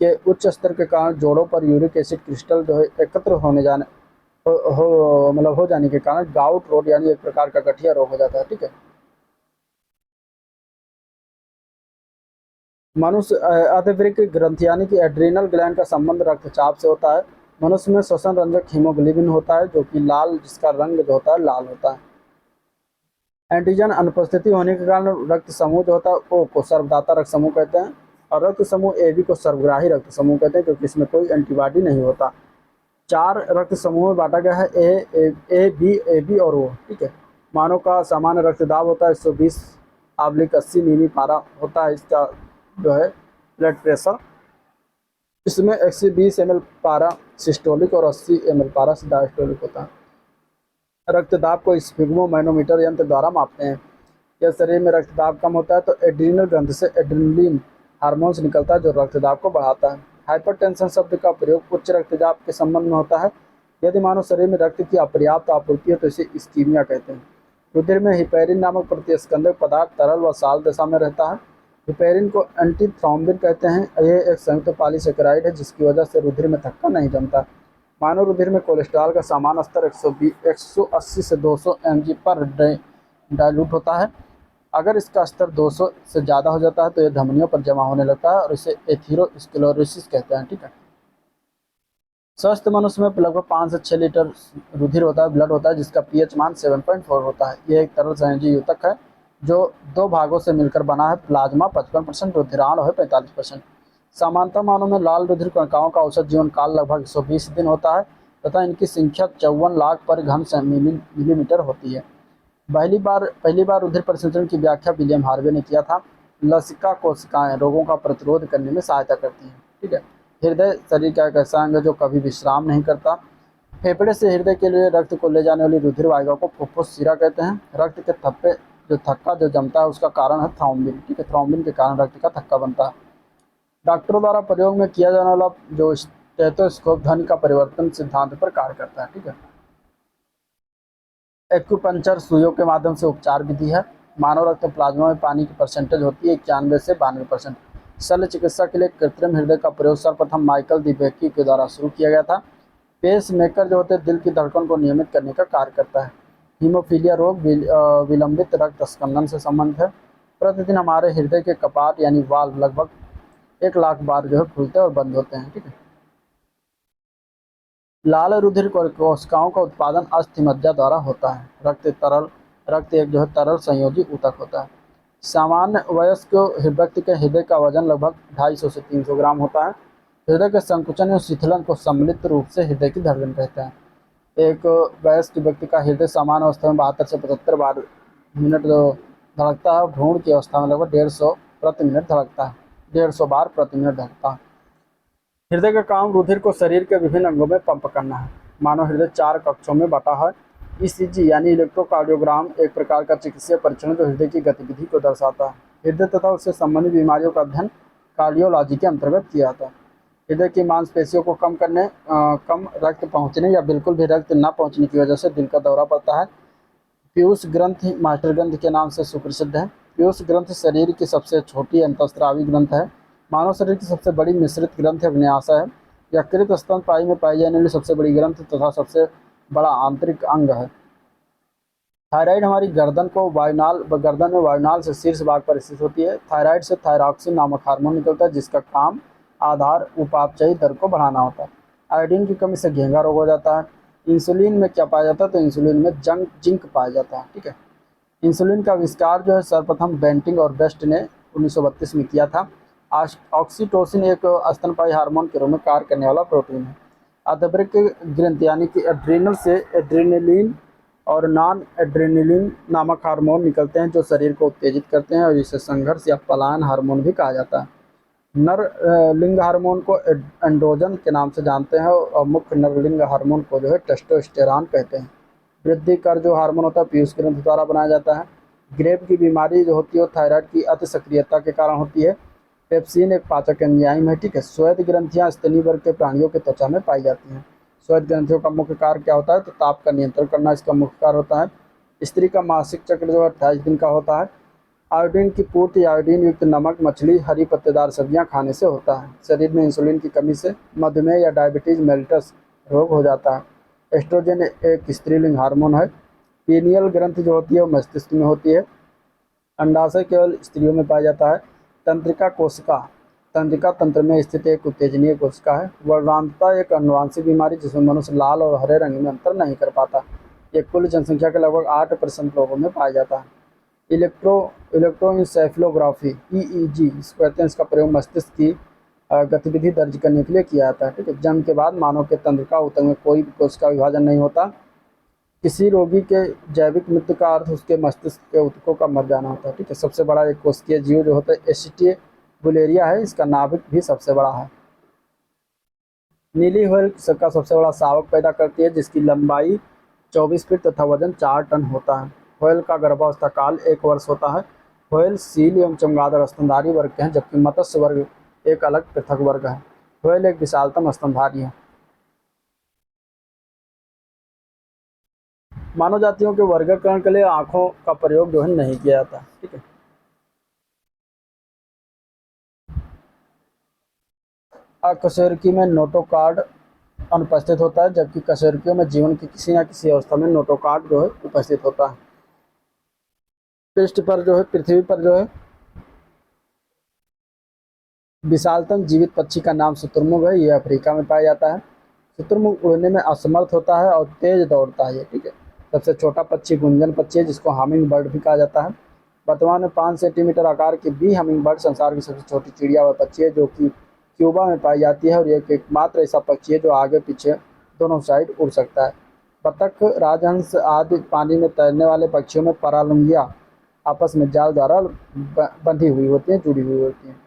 के उच्च स्तर के कारण जोड़ों पर यूरिक एसिड क्रिस्टल जो है एकत्र हो जाने के कारण गाउट रोग यानी एक प्रकार का गठिया रोग हो जाता है। ठीक है। मनुष्य अधवृक्क ग्रंथि यानी कि एड्रीनल ग्लैंड का संबंध रक्तचाप से होता है। मनुष्य में श्वसन रंजक हीमोग्लोबिन होता है जो कि लाल, जिसका रंग जो होता है लाल होता है। एंटीजन अनुपस्थिति होने के कारण रक्त समूह जो होता है ओ को सर्वदाता रक्त समूह कहते हैं और रक्त समूह AB को सर्वग्राही रक्त समूह कहते हैं क्योंकि इसमें कोई एंटीबॉडी नहीं होता। 4 रक्त समूह में बांटा गया है, ए बी और ओ, ठीक है। मानव का सामान्य रक्तदाब होता है 120/80 मिली पारा होता है इसका जो है ब्लड प्रेशर। इसमें 120 ml पारा सिस्टोलिक और 80 ml पारा डायस्टोलिक होता है। रक्तदाब को स्फिग्मोमैनोमीटर यंत्र द्वारा मापते हैं। जब शरीर में रक्तदाब कम होता है तो एड्रीनल ग्रंथि से एड्रेनलिन हार्मोन्स निकलता है जो रक्तदाब को बढ़ाता है। हाइपरटेंशन शब्द का प्रयोग उच्च रक्तचाप के संबंध में होता है। यदि मानव शरीर में रक्त की अपर्याप्त आपूर्ति है तो इसे इस्कीमिया कहते हैं। रुधिर में हिपैरिन नामक प्रतिस्कंदक पदार्थ तरल व साल दशा में रहता है। हिपैरिन को एंटीथ्रोम्बिन कहते हैं। यह एक संयुक्त पॉलीसेकेराइड है जिसकी वजह से रुधिर में थक्का नहीं जमता। मानव रुधिर में कोलेस्ट्रॉल का सामान्य स्तर 180 से 200 mg पर डाइल्यूट होता है। अगर इसका स्तर 200 से ज़्यादा हो जाता है तो यह धमनियों पर जमा होने लगता है और इसे एथेरोस्क्लेरोसिस कहते हैं, ठीक है। स्वस्थ मनुष्य में लगभग 5 से 6 लीटर रुधिर होता है, ब्लड होता है, जिसका पीएच मान 7.4 होता है। यह एक तरल संयोजी यूतक है जो 2 भागों से मिलकर बना है। प्लाज्मा 55%, रुधिराणु है 45%। सामान्यतः मानव में लाल रुधिर कणिकाओं का औसत जीवन काल लगभग 120 दिन होता है तथा इनकी संख्या 54 लाख पर घन मिलीमीटर होती है। पहली बार रुधिर परिसंचरण की व्याख्या विलियम हार्वे ने किया था। लसिका कोशिकाएं रोगों का प्रतिरोध करने में सहायता करती हैं, ठीक है। हृदय शरीर का एक ऐसा अंग है जो कभी विश्राम नहीं करता। फेफड़े से हृदय के लिए रक्त को ले जाने वाली रुधिर वाहिका को फुफ्फुस शिरा कहते हैं। रक्त के थक्का जो जमता है उसका कारण है थ्रोम्बिन, ठीक है। थ्रोम्बिन के कारण रक्त का थक्का बनता है। डॉक्टरों द्वारा प्रयोग में किया जाने वाला जो स्टेथोस्कोप ध्वनि का परिवर्तन सिद्धांत पर कार्य करता है, ठीक है। एक्यूपंक्चर सुइयों के माध्यम से उपचार विधि है। मानव रक्त प्लाज्मा में पानी की परसेंटेज होती है 91 से 92%। शल्य चिकित्सा के लिए कृत्रिम हृदय का प्रयोग सर्वप्रथम माइकल दी बेकी के द्वारा शुरू किया गया था। पेस मेकर जो होते हैं दिल की धड़कन को नियमित करने का कार्य करता है। हीमोफीलिया रोग विलंबित रक्त स्कंदन से संबंधित है। प्रतिदिन हमारे हृदय के कपाट यानी वाल्व लगभग 1 लाख बार जो है खुलते और बंद होते हैं, ठीक है। लाल रुधिर कोशिकाओं का उत्पादन अस्थि मज्जा द्वारा होता है। रक्त एक जो है तरल संयोजी ऊतक होता है। सामान्य वयस्क व्यक्ति के हृदय का वजन लगभग 250 से 300 ग्राम होता है। हृदय के संकुचन और शिथिलन को सम्मिलित रूप से हृदय की धड़कन कहते हैं। एक वयस्क व्यक्ति का हृदय सामान्य अवस्था में 72 से 75 बार मिनट धड़कता है। भ्रूण की अवस्था में लगभग 150 प्रति मिनट धड़कता है, 150 बार प्रति मिनट धड़कता है। हृदय का काम रुधिर को शरीर के विभिन्न अंगों में पंप करना है। मानव हृदय 4 कक्षों में बटा है। ईसीजी यानी इलेक्ट्रोकार्डियोग्राम एक प्रकार का चिकित्सीय परीक्षण जो हृदय की गतिविधि को दर्शाता है। हृदय तथा उससे संबंधित बीमारियों का अध्ययन कार्डियोलॉजी के अंतर्गत किया जाता है। हृदय की मांसपेशियों को कम रक्त पहुँचने या बिल्कुल भी रक्त न पहुँचने की वजह से दिल का दौरा पड़ता है। पीयूष ग्रंथि मास्टर ग्रंथ के नाम से सुप्रसिद्ध है। पीयूष ग्रंथ शरीर की सबसे छोटी अंतःस्रावी ग्रंथ है। मानव शरीर की सबसे बड़ी मिश्रित ग्रंथ अग्न्याशय है। यकृत स्तनपायी में पाई जाने वाली सबसे बड़ी ग्रंथ तथा सबसे बड़ा आंतरिक अंग है। थायराइड हमारी गर्दन में वायुनाल से शीर्ष भाग पर स्थित होती है। थायराइड से थायरॉक्सिन नामक हार्मोन निकलता है जिसका काम आधार उपापचयी दर को बढ़ाना होता है। आयोडीन की कमी से घेंघा रोग हो जाता है। इंसुलिन में क्या पाया जाता है तो इंसुलिन में जिंक पाया जाता है, ठीक है। इंसुलिन का आविष्कार जो है सर्वप्रथम बेंटिंग और बेस्ट ने 1932 में किया था। ऑक्सीटोसिन एक स्तनपायी हार्मोन के रूप में कार्य करने वाला प्रोटीन है। आंतरिक ग्रंथि यानी कि एड्रीनल से एड्रेनलिन और नॉन एड्रेनलिन नामक हार्मोन निकलते हैं जो शरीर को उत्तेजित करते हैं और इसे संघर्ष या पलायन हार्मोन भी कहा जाता है। नर लिंग हार्मोन को एंड्रोजन के नाम से जानते हैं और मुख्य नर लिंग हार्मोन को जो है टेस्टोस्टेरॉन कहते हैं। वृद्धि कर जो हार्मोन होता है पीयूष ग्रंथि द्वारा बनाया जाता है। ग्रेव की बीमारी जो होती है वो थायराइड की अति सक्रियता के कारण होती है। पेप्सिन एक पाचक एंजाइम है, ठीक है। श्वेत ग्रंथियां स्तनी वर्ग के प्राणियों के त्वचा में पाई जाती हैं। श्वेत ग्रंथियों का मुख्य कार्य क्या होता है तो ताप का नियंत्रण करना इसका मुख्य कार्य होता है। स्त्री का मासिक चक्र जो 28 दिन का होता है। आयोडीन की पूर्ति आयोडीन युक्त नमक, मछली, हरी पत्तेदार सब्जियां खाने से होता है। शरीर में इंसुलिन की कमी से मधुमेह या डायबिटीज मेलिटस रोग हो जाता है। एस्ट्रोजन एक स्त्रीलिंग हार्मोन है। पीनियल ग्रंथि जो होती है वो मस्तिष्क में होती है। अंडाशय केवल स्त्रियों में पाया जाता है। तंत्रिका कोशिका तंत्रिका तंत्र में स्थित एक उत्तेजनीय कोशिका है। वर्णांतता एक अनुवांशिक बीमारी जिसमें मनुष्य लाल और हरे रंग में अंतर नहीं कर पाता। ये कुल जनसंख्या के लगभग 8% लोगों में पाया जाता है। इलेक्ट्रोइंसेफेलोग्राफी ईईजी इसको कहते हैं। इसका प्रयोग मस्तिष्क की गतिविधि दर्ज करने के लिए किया जाता है। ठीक है, जन्म के बाद मानव के तंत्रिका ऊतक में कोई भी कोशिका विभाजन नहीं होता। किसी रोगी के जैविक मृत्यु का अर्थ उसके मस्तिष्क के ऊतकों का मर जाना होता है। ठीक है, सबसे बड़ा एक कोशिकीय जीव जो होता है एसिटिए बुलेरिया है, इसका नाभिक भी सबसे बड़ा है। नीली व्हेल का सबसे बड़ा शावक पैदा करती है जिसकी लंबाई 24 फीट तथा वजन 4 टन होता है। व्हेल का गर्भावस्था काल 1 वर्ष होता है। व्हेल सील एवं चमगादड़ स्तनधारी वर्ग के हैं जबकि मत्स्य वर्ग एक अलग पृथक वर्ग है। व्हेल एक विशालतम स्तनधारी है। मानव जातियों के वर्गीकरण के लिए आंखों का प्रयोग जो है नहीं किया जाता। ठीक है, अकशेरुकी में नोटोकॉर्ड अनुपस्थित होता है जबकि कशेरुकियों में जीवन की किसी न किसी अवस्था में नोटोकॉर्ड जो है उपस्थित होता है। पृष्ठ पर जो है पृथ्वी पर जो है विशालतम जीवित पक्षी का नाम शुतुरमुर्ग है। ये अफ्रीका में पाया जाता है। शुतुरमुर्ग उड़ने में असमर्थ होता है और तेज दौड़ता है। ठीक है, सबसे छोटा पक्षी गुंजन पक्षी है जिसको हमिंग बर्ड भी कहा जाता है। वर्तमान में 5 सेंटीमीटर आकार की बी हमिंग बर्ड संसार की सबसे छोटी चिड़िया व पक्षी है जो कि क्यूबा में पाई जाती है और ये एकमात्र ऐसा पक्षी है जो आगे पीछे दोनों साइड उड़ सकता है। बतख, राजहंस आदि पानी में तैरने वाले पक्षियों में परालुंगियाँ आपस में जाल द्वारा बंधी हुई होती हैं, जुड़ी हुई होती हैं।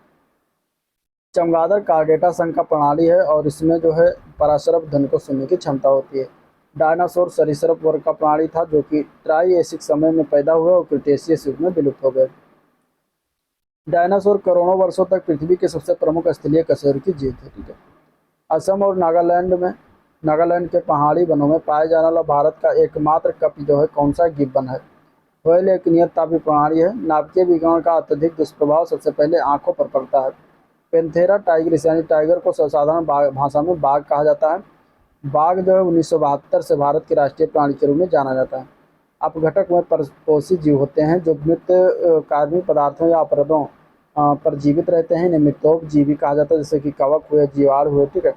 चमगादड़ कार्डेटा संघ का प्रणाली है और इसमें जो है पराशरभ ध्वनि को सुनने की क्षमता होती है। डायनासोर सरीसृप वर्ग का प्राणी था जो कि ट्राइएसिक समय में पैदा हुए और क्रिटेशियस युग में विलुप्त हो गए। डायनासोर करोड़ों वर्षों तक पृथ्वी के सबसे प्रमुख स्थलीय कशेरुकी जीव थे। ठीक है, असम और नागालैंड के पहाड़ी वनों में पाए जाने वाला भारत का एकमात्र कप जो है कौन सा गिब्बन है। व्हेल एक नियत तापीय प्रणाली है। नाभिकीय विकिरण का अत्यधिक दुष्प्रभाव सबसे पहले आंखों पर पड़ता है। पेंथेरा टाइग्रिस यानी टाइगर को साधारण भाषा में बाघ कहा जाता है। बाघ जो है 1972 से भारत के राष्ट्रीय प्राणी के रूप में जाना जाता है। अपघटक में परपोषी जीव होते हैं जो मृत कार्बनिक पदार्थों या अपरदों पर जीवित रहते हैं। इन्हें मृतोपजीवी कहा जाता है जैसे कि कवक हुए, जीवाणु हुए। ठीक है,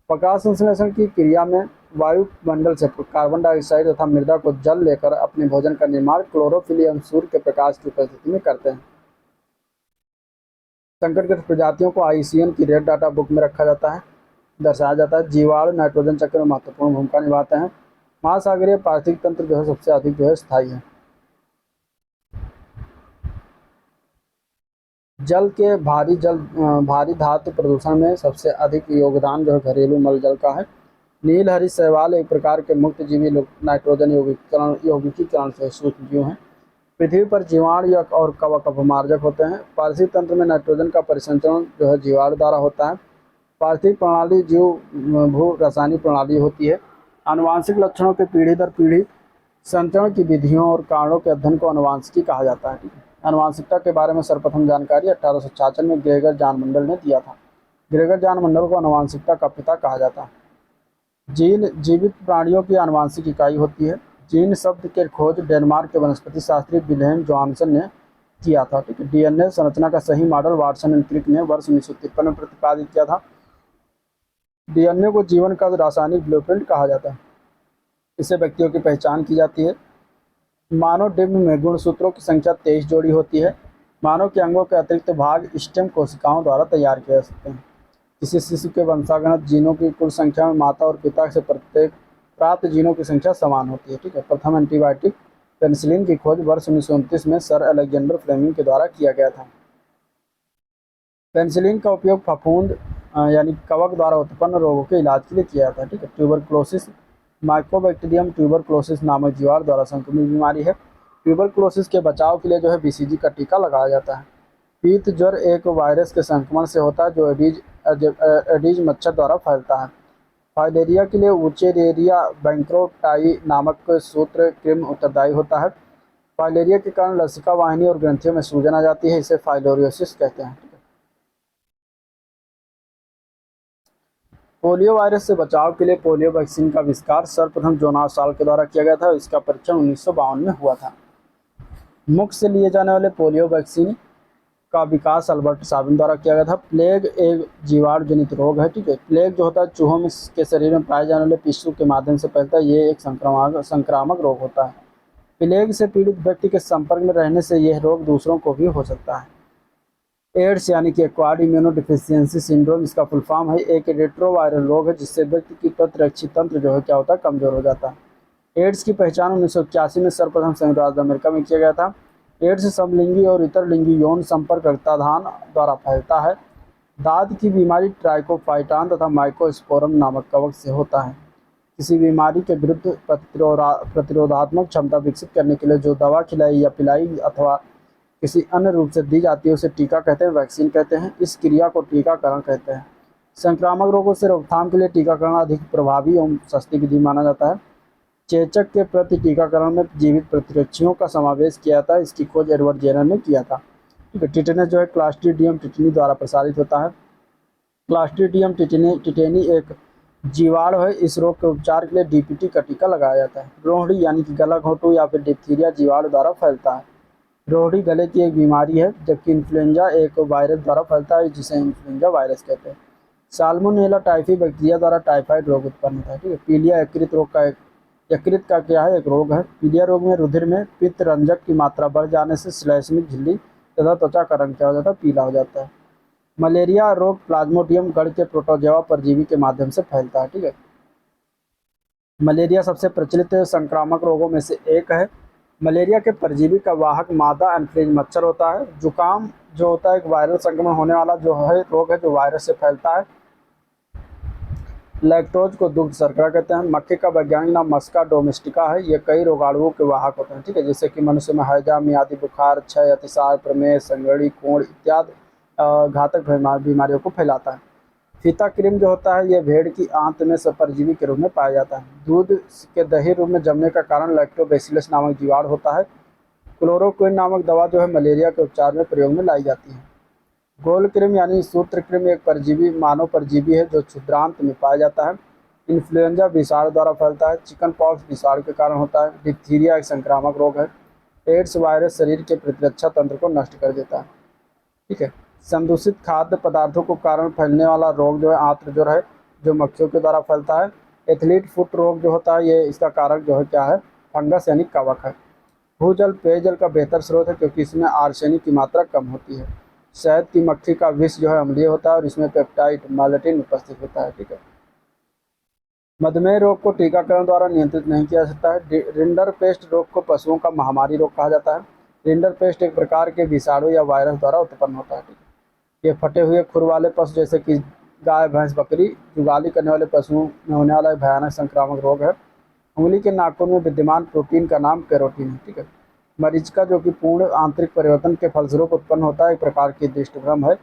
प्रकाश संश्लेषण की क्रिया में वायुमंडल से कार्बन डाइऑक्साइड तथा मृदा को जल लेकर अपने भोजन का निर्माण क्लोरोफिल एवं सूर्य के प्रकाश की उपस्थिति में करते हैं। संकटग्रस्त प्रजातियों को आईसीएन की रेड डाटा बुक में रखा जाता है, दर्शाया जाता है। जीवाणु नाइट्रोजन चक्र में महत्वपूर्ण भूमिका निभाते हैं। महासागरीय पारिस्थितिक तंत्र जो है सबसे अधिक जो है स्थायी है। भारी धातु प्रदूषण में सबसे अधिक योगदान जो है घरेलू मल जल का है। नील हरी शैवाल एक प्रकार के मुक्त जीवी नाइट्रोजन यौगिकीकरण से सूक्ष्म जीव हैं। पृथ्वी पर जीवाणु और कवक अपमार्जक होते हैं। पारिस्थितिक तंत्र में नाइट्रोजन का परिसंचरण जो है जीवाणु द्वारा होता है। पारिस्थितिक प्रणाली जीव भू रासायनिक प्रणाली होती है। आनुवांशिक लक्षणों के पीढ़ी दर पीढ़ी संचरण की विधियों और कारणों के अध्ययन को आनुवांशिकी कहा जाता है। ठीक है, आनुवांशिकता के बारे में सर्वप्रथम जानकारी 1866 में ग्रेगर जॉन मंडल ने दिया था। ग्रेगर जॉन मंडल को आनुवांशिकता का पिता कहा जाता है। जीन जीवित प्राणियों की आनुवांशिक इकाई होती है। जीन शब्द के खोज डेनमार्क के वनस्पति शास्त्री विल्हेम जॉनसन ने किया था। ठीक है, डीएनए संरचना का सही मॉडल वाटसन एंड क्रिक ने वर्ष 1953 में प्रतिपादित किया था। डीएनए को जीवन का रासायनिक ब्लूप्रिंट कहा जाता है। इससे व्यक्तियों की पहचान की जाती है। मानव डिम्ब में गुणसूत्रों की संख्या 23 जोड़ी होती है। मानव के अंगों के अतिरिक्त भाग स्टेम कोशिकाओं द्वारा तैयार किए जा सकते हैं। किसी शिशु के वंशागत जीनों की कुल संख्या में माता और पिता से प्रत्येक प्राप्त जीनों की संख्या समान होती है। ठीक है, प्रथम एंटीबायोटिक पेनिसिलिन की खोज वर्ष 1929 में सर अलेक्जेंडर फ्लेमिंग के द्वारा किया गया था। पेनिसिलिन का उपयोग फफूंद यानी कवक द्वारा उत्पन्न रोगों के इलाज के लिए किया जाता है। ठीक है, ट्यूबरक्लोसिस माइकोबैक्टीरियम ट्यूबरक्लोसिस नामक जीवाणु द्वारा संक्रमित बीमारी है। ट्यूबरक्लोसिस के बचाव के लिए जो है बीसीजी का टीका लगाया जाता है। पीत ज्वर एक वायरस के संक्रमण से होता है जो एडीज मच्छर द्वारा फैलता है। फाइलेरिया के लिए उचेरेरिया बैंक्रोटाई नामक सूत्र कृमि उत्तरदायी होता है। फाइलेरिया के कारण लसिका वाहिनी और ग्रंथियों में सूजन आ जाती है, इसे फाइलोरियोसिस कहते हैं। पोलियो वायरस से बचाव के लिए पोलियो वैक्सीन का आविष्कार सर्वप्रथम जोनास साल के द्वारा किया गया था। इसका परीक्षण 1952 में हुआ था। मुख से लिए जाने वाले पोलियो वैक्सीन का विकास अल्बर्ट साबिन द्वारा किया गया था। प्लेग एक जीवाणु जनित रोग है। ठीक है, प्लेग जो होता है चूहों में के शरीर में पाए जाने वाले पिस्सू के माध्यम से फैलता है। ये एक संक्रामक रोग होता है। प्लेग से पीड़ित व्यक्ति के संपर्क में रहने से यह रोग दूसरों को भी हो सकता है। एड्स यानी कि एक्वायर्ड इम्यूनोडिफिशियंसी सिंड्रोम, इसका फुल फॉर्म है, एक रेट्रोवायरल रोग है जिससे व्यक्ति की प्रतिरक्षी तंत्र जो है क्या होता है, कमजोर हो जाता है। एड्स की पहचान 1981 में सर्वप्रथम संयुक्त राज्य अमेरिका में किया गया था। एड्स समलिंगी और इतर लिंगी यौन संपर्क रक्तादान द्वारा फैलता है। दाद की बीमारी ट्राइकोफाइटान तथा माइकोस्पोरम नामक कवक से होता है। किसी बीमारी के विरुद्ध प्रतिरोधात्मक क्षमता विकसित करने के लिए जो दवा खिलाई या पिलाई अथवा किसी अन्य रूप से दी जाती है उसे टीका कहते हैं, वैक्सीन कहते हैं। इस क्रिया को टीकाकरण कहते हैं। संक्रामक रोगों से रोकथाम के लिए टीकाकरण अधिक प्रभावी एवं सस्ती विधि माना जाता है। चेचक के प्रति टीकाकरण में जीवित प्रतिरक्षियों का समावेश किया जाता है। इसकी खोज एडवर्ड जेनर ने किया था। ठीक है। टिटेनस जो है क्लास्ट्रीडियम टिटेनी द्वारा प्रसारित होता है। क्लास्ट्रीडियम टिटेनी एक जीवाणु है। इस रोग के उपचार के लिए डीपीटी का टीका लगाया जाता है। रोहड़ी यानी कि गला घोटू या फिर डिप्थीरिया जीवाणु द्वारा फैलता है। रोहड़ी गले की एक बीमारी है, जबकि इन्फ्लुएंजा एक वायरस द्वारा फैलता है जिसे इन्फ्लुएंजा वायरस कहते हैं। साल्मोनेला टाइफी बैक्टीरिया द्वारा टाइफाइड रोग उत्पन्न होता है। ठीक है। पीलिया यकृत रोग का यकृत का क्या है, एक रोग है। पीलिया रोग में रुधिर में पित्त रंजक की मात्रा बढ़ जाने से श्लेष्मिक झिल्ली तथा त्वचा का रंग क्या हो जाता है, पीला हो जाता है। मलेरिया रोग प्लाज्मोडियम गढ़ के प्रोटोजोआ परजीवी के माध्यम से फैलता है। ठीक है। मलेरिया सबसे प्रचलित संक्रामक रोगों में से एक है। मलेरिया के परजीवी का वाहक मादा एनफ्लूएंजा मच्छर होता है। जुकाम जो होता है एक वायरल संक्रमण होने वाला जो है रोग है जो वायरस से फैलता है। लैक्टोज को दुग्ध शर्करा कहते हैं। मक्खी का वैज्ञानिक नाम मस्का डोमेस्टिका है। ये कई रोगाणुओं के वाहक होते हैं। ठीक है। जैसे कि मनुष्य में हैजा, मियादी बुखार, क्षय, अतिसार, प्रमेह, संगड़ी, कोढ़ इत्यादि घातक बीमारियों को फैलाता है। फीता क्रीम जो होता है ये भेड़ की आंत में परजीवी के रूप में पाया जाता है। दूध के दही रूप में जमने का कारण लैक्टोबैसिलस नामक जीवाणु होता है। क्लोरोक्विन नामक दवा जो है मलेरिया के उपचार में प्रयोग में लाई जाती है। गोल क्रीम यानी सूत्र क्रीम एक परजीवी मानव परजीवी है जो क्षुद्रांत में पाया जाता है। इन्फ्लुएंजा विषाणु द्वारा फैलता है। चिकन पॉक्स विषाणु के कारण होता है। डिप्थीरिया एक संक्रामक रोग है। एड्स वायरस शरीर के प्रतिरक्षा तंत्र को नष्ट कर देता है। ठीक है। संदूषित खाद्य पदार्थों के कारण फैलने वाला रोग जो है आंत्र ज्वर है जो मक्खियों के द्वारा फैलता है। एथलीट फुट रोग जो होता है ये इसका कारक जो है क्या है, फंगस यानी कवक है। भूजल पेयजल का बेहतर स्रोत है क्योंकि इसमें आर्सेनिक की मात्रा कम होती है। शहद की मक्खी का विष जो है अम्लीय होता है और इसमें पेप्टाइड मालेटिन उपस्थित होता है। ठीक है। मधुमेह रोग को टीकाकरण द्वारा नियंत्रित नहीं किया जा सकता है। रिंडरपेस्ट रोग को पशुओं का महामारी रोग कहा जाता है। रिंडरपेस्ट एक प्रकार के विषाणु या वायरस द्वारा उत्पन्न होता है। ये फटे हुए खुर वाले पशु जैसे कि गाय, भैंस, बकरी, जुगाली करने वाले पशुओं में होने वाला एक भयानक संक्रामक रोग है। उंगली के नाखून में विद्यमान प्रोटीन का नाम कैरोटीन है। ठीक है। मरीचिका जो कि पूर्ण आंतरिक परिवर्तन के फलस्वरूप उत्पन्न होता है एक प्रकार की दृष्टिभ्रम है।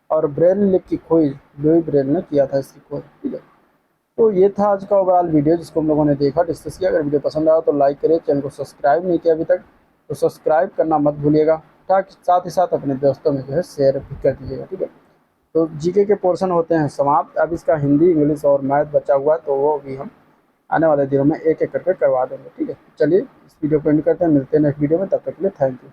और ब्रेन लिप की खोज लुई ब्रेन ने किया था इसकी खोज। ठीक है। तो ये था आज का ओवरऑल वीडियो जिसको हम लोगों ने देखा, डिस्कस किया। अगर वीडियो पसंद आया तो लाइक करिए, चैनल को सब्सक्राइब नहीं किया अभी तक तो सब्सक्राइब करना मत भूलिएगा। साथ ही साथ अपने दोस्तों में जो है शेयर भी कर दीजिएगा। ठीक है। तो जीके के पोर्शन होते हैं समाप्त। अब इसका हिंदी, इंग्लिश और मैथ बचा हुआ है तो वो भी हम आने वाले दिनों में एक एक करके करवा देंगे। ठीक है। चलिए इस वीडियो को एंड करते हैं, मिलते हैं नेक्स्ट वीडियो में, तब तक के लिए थैंक यू।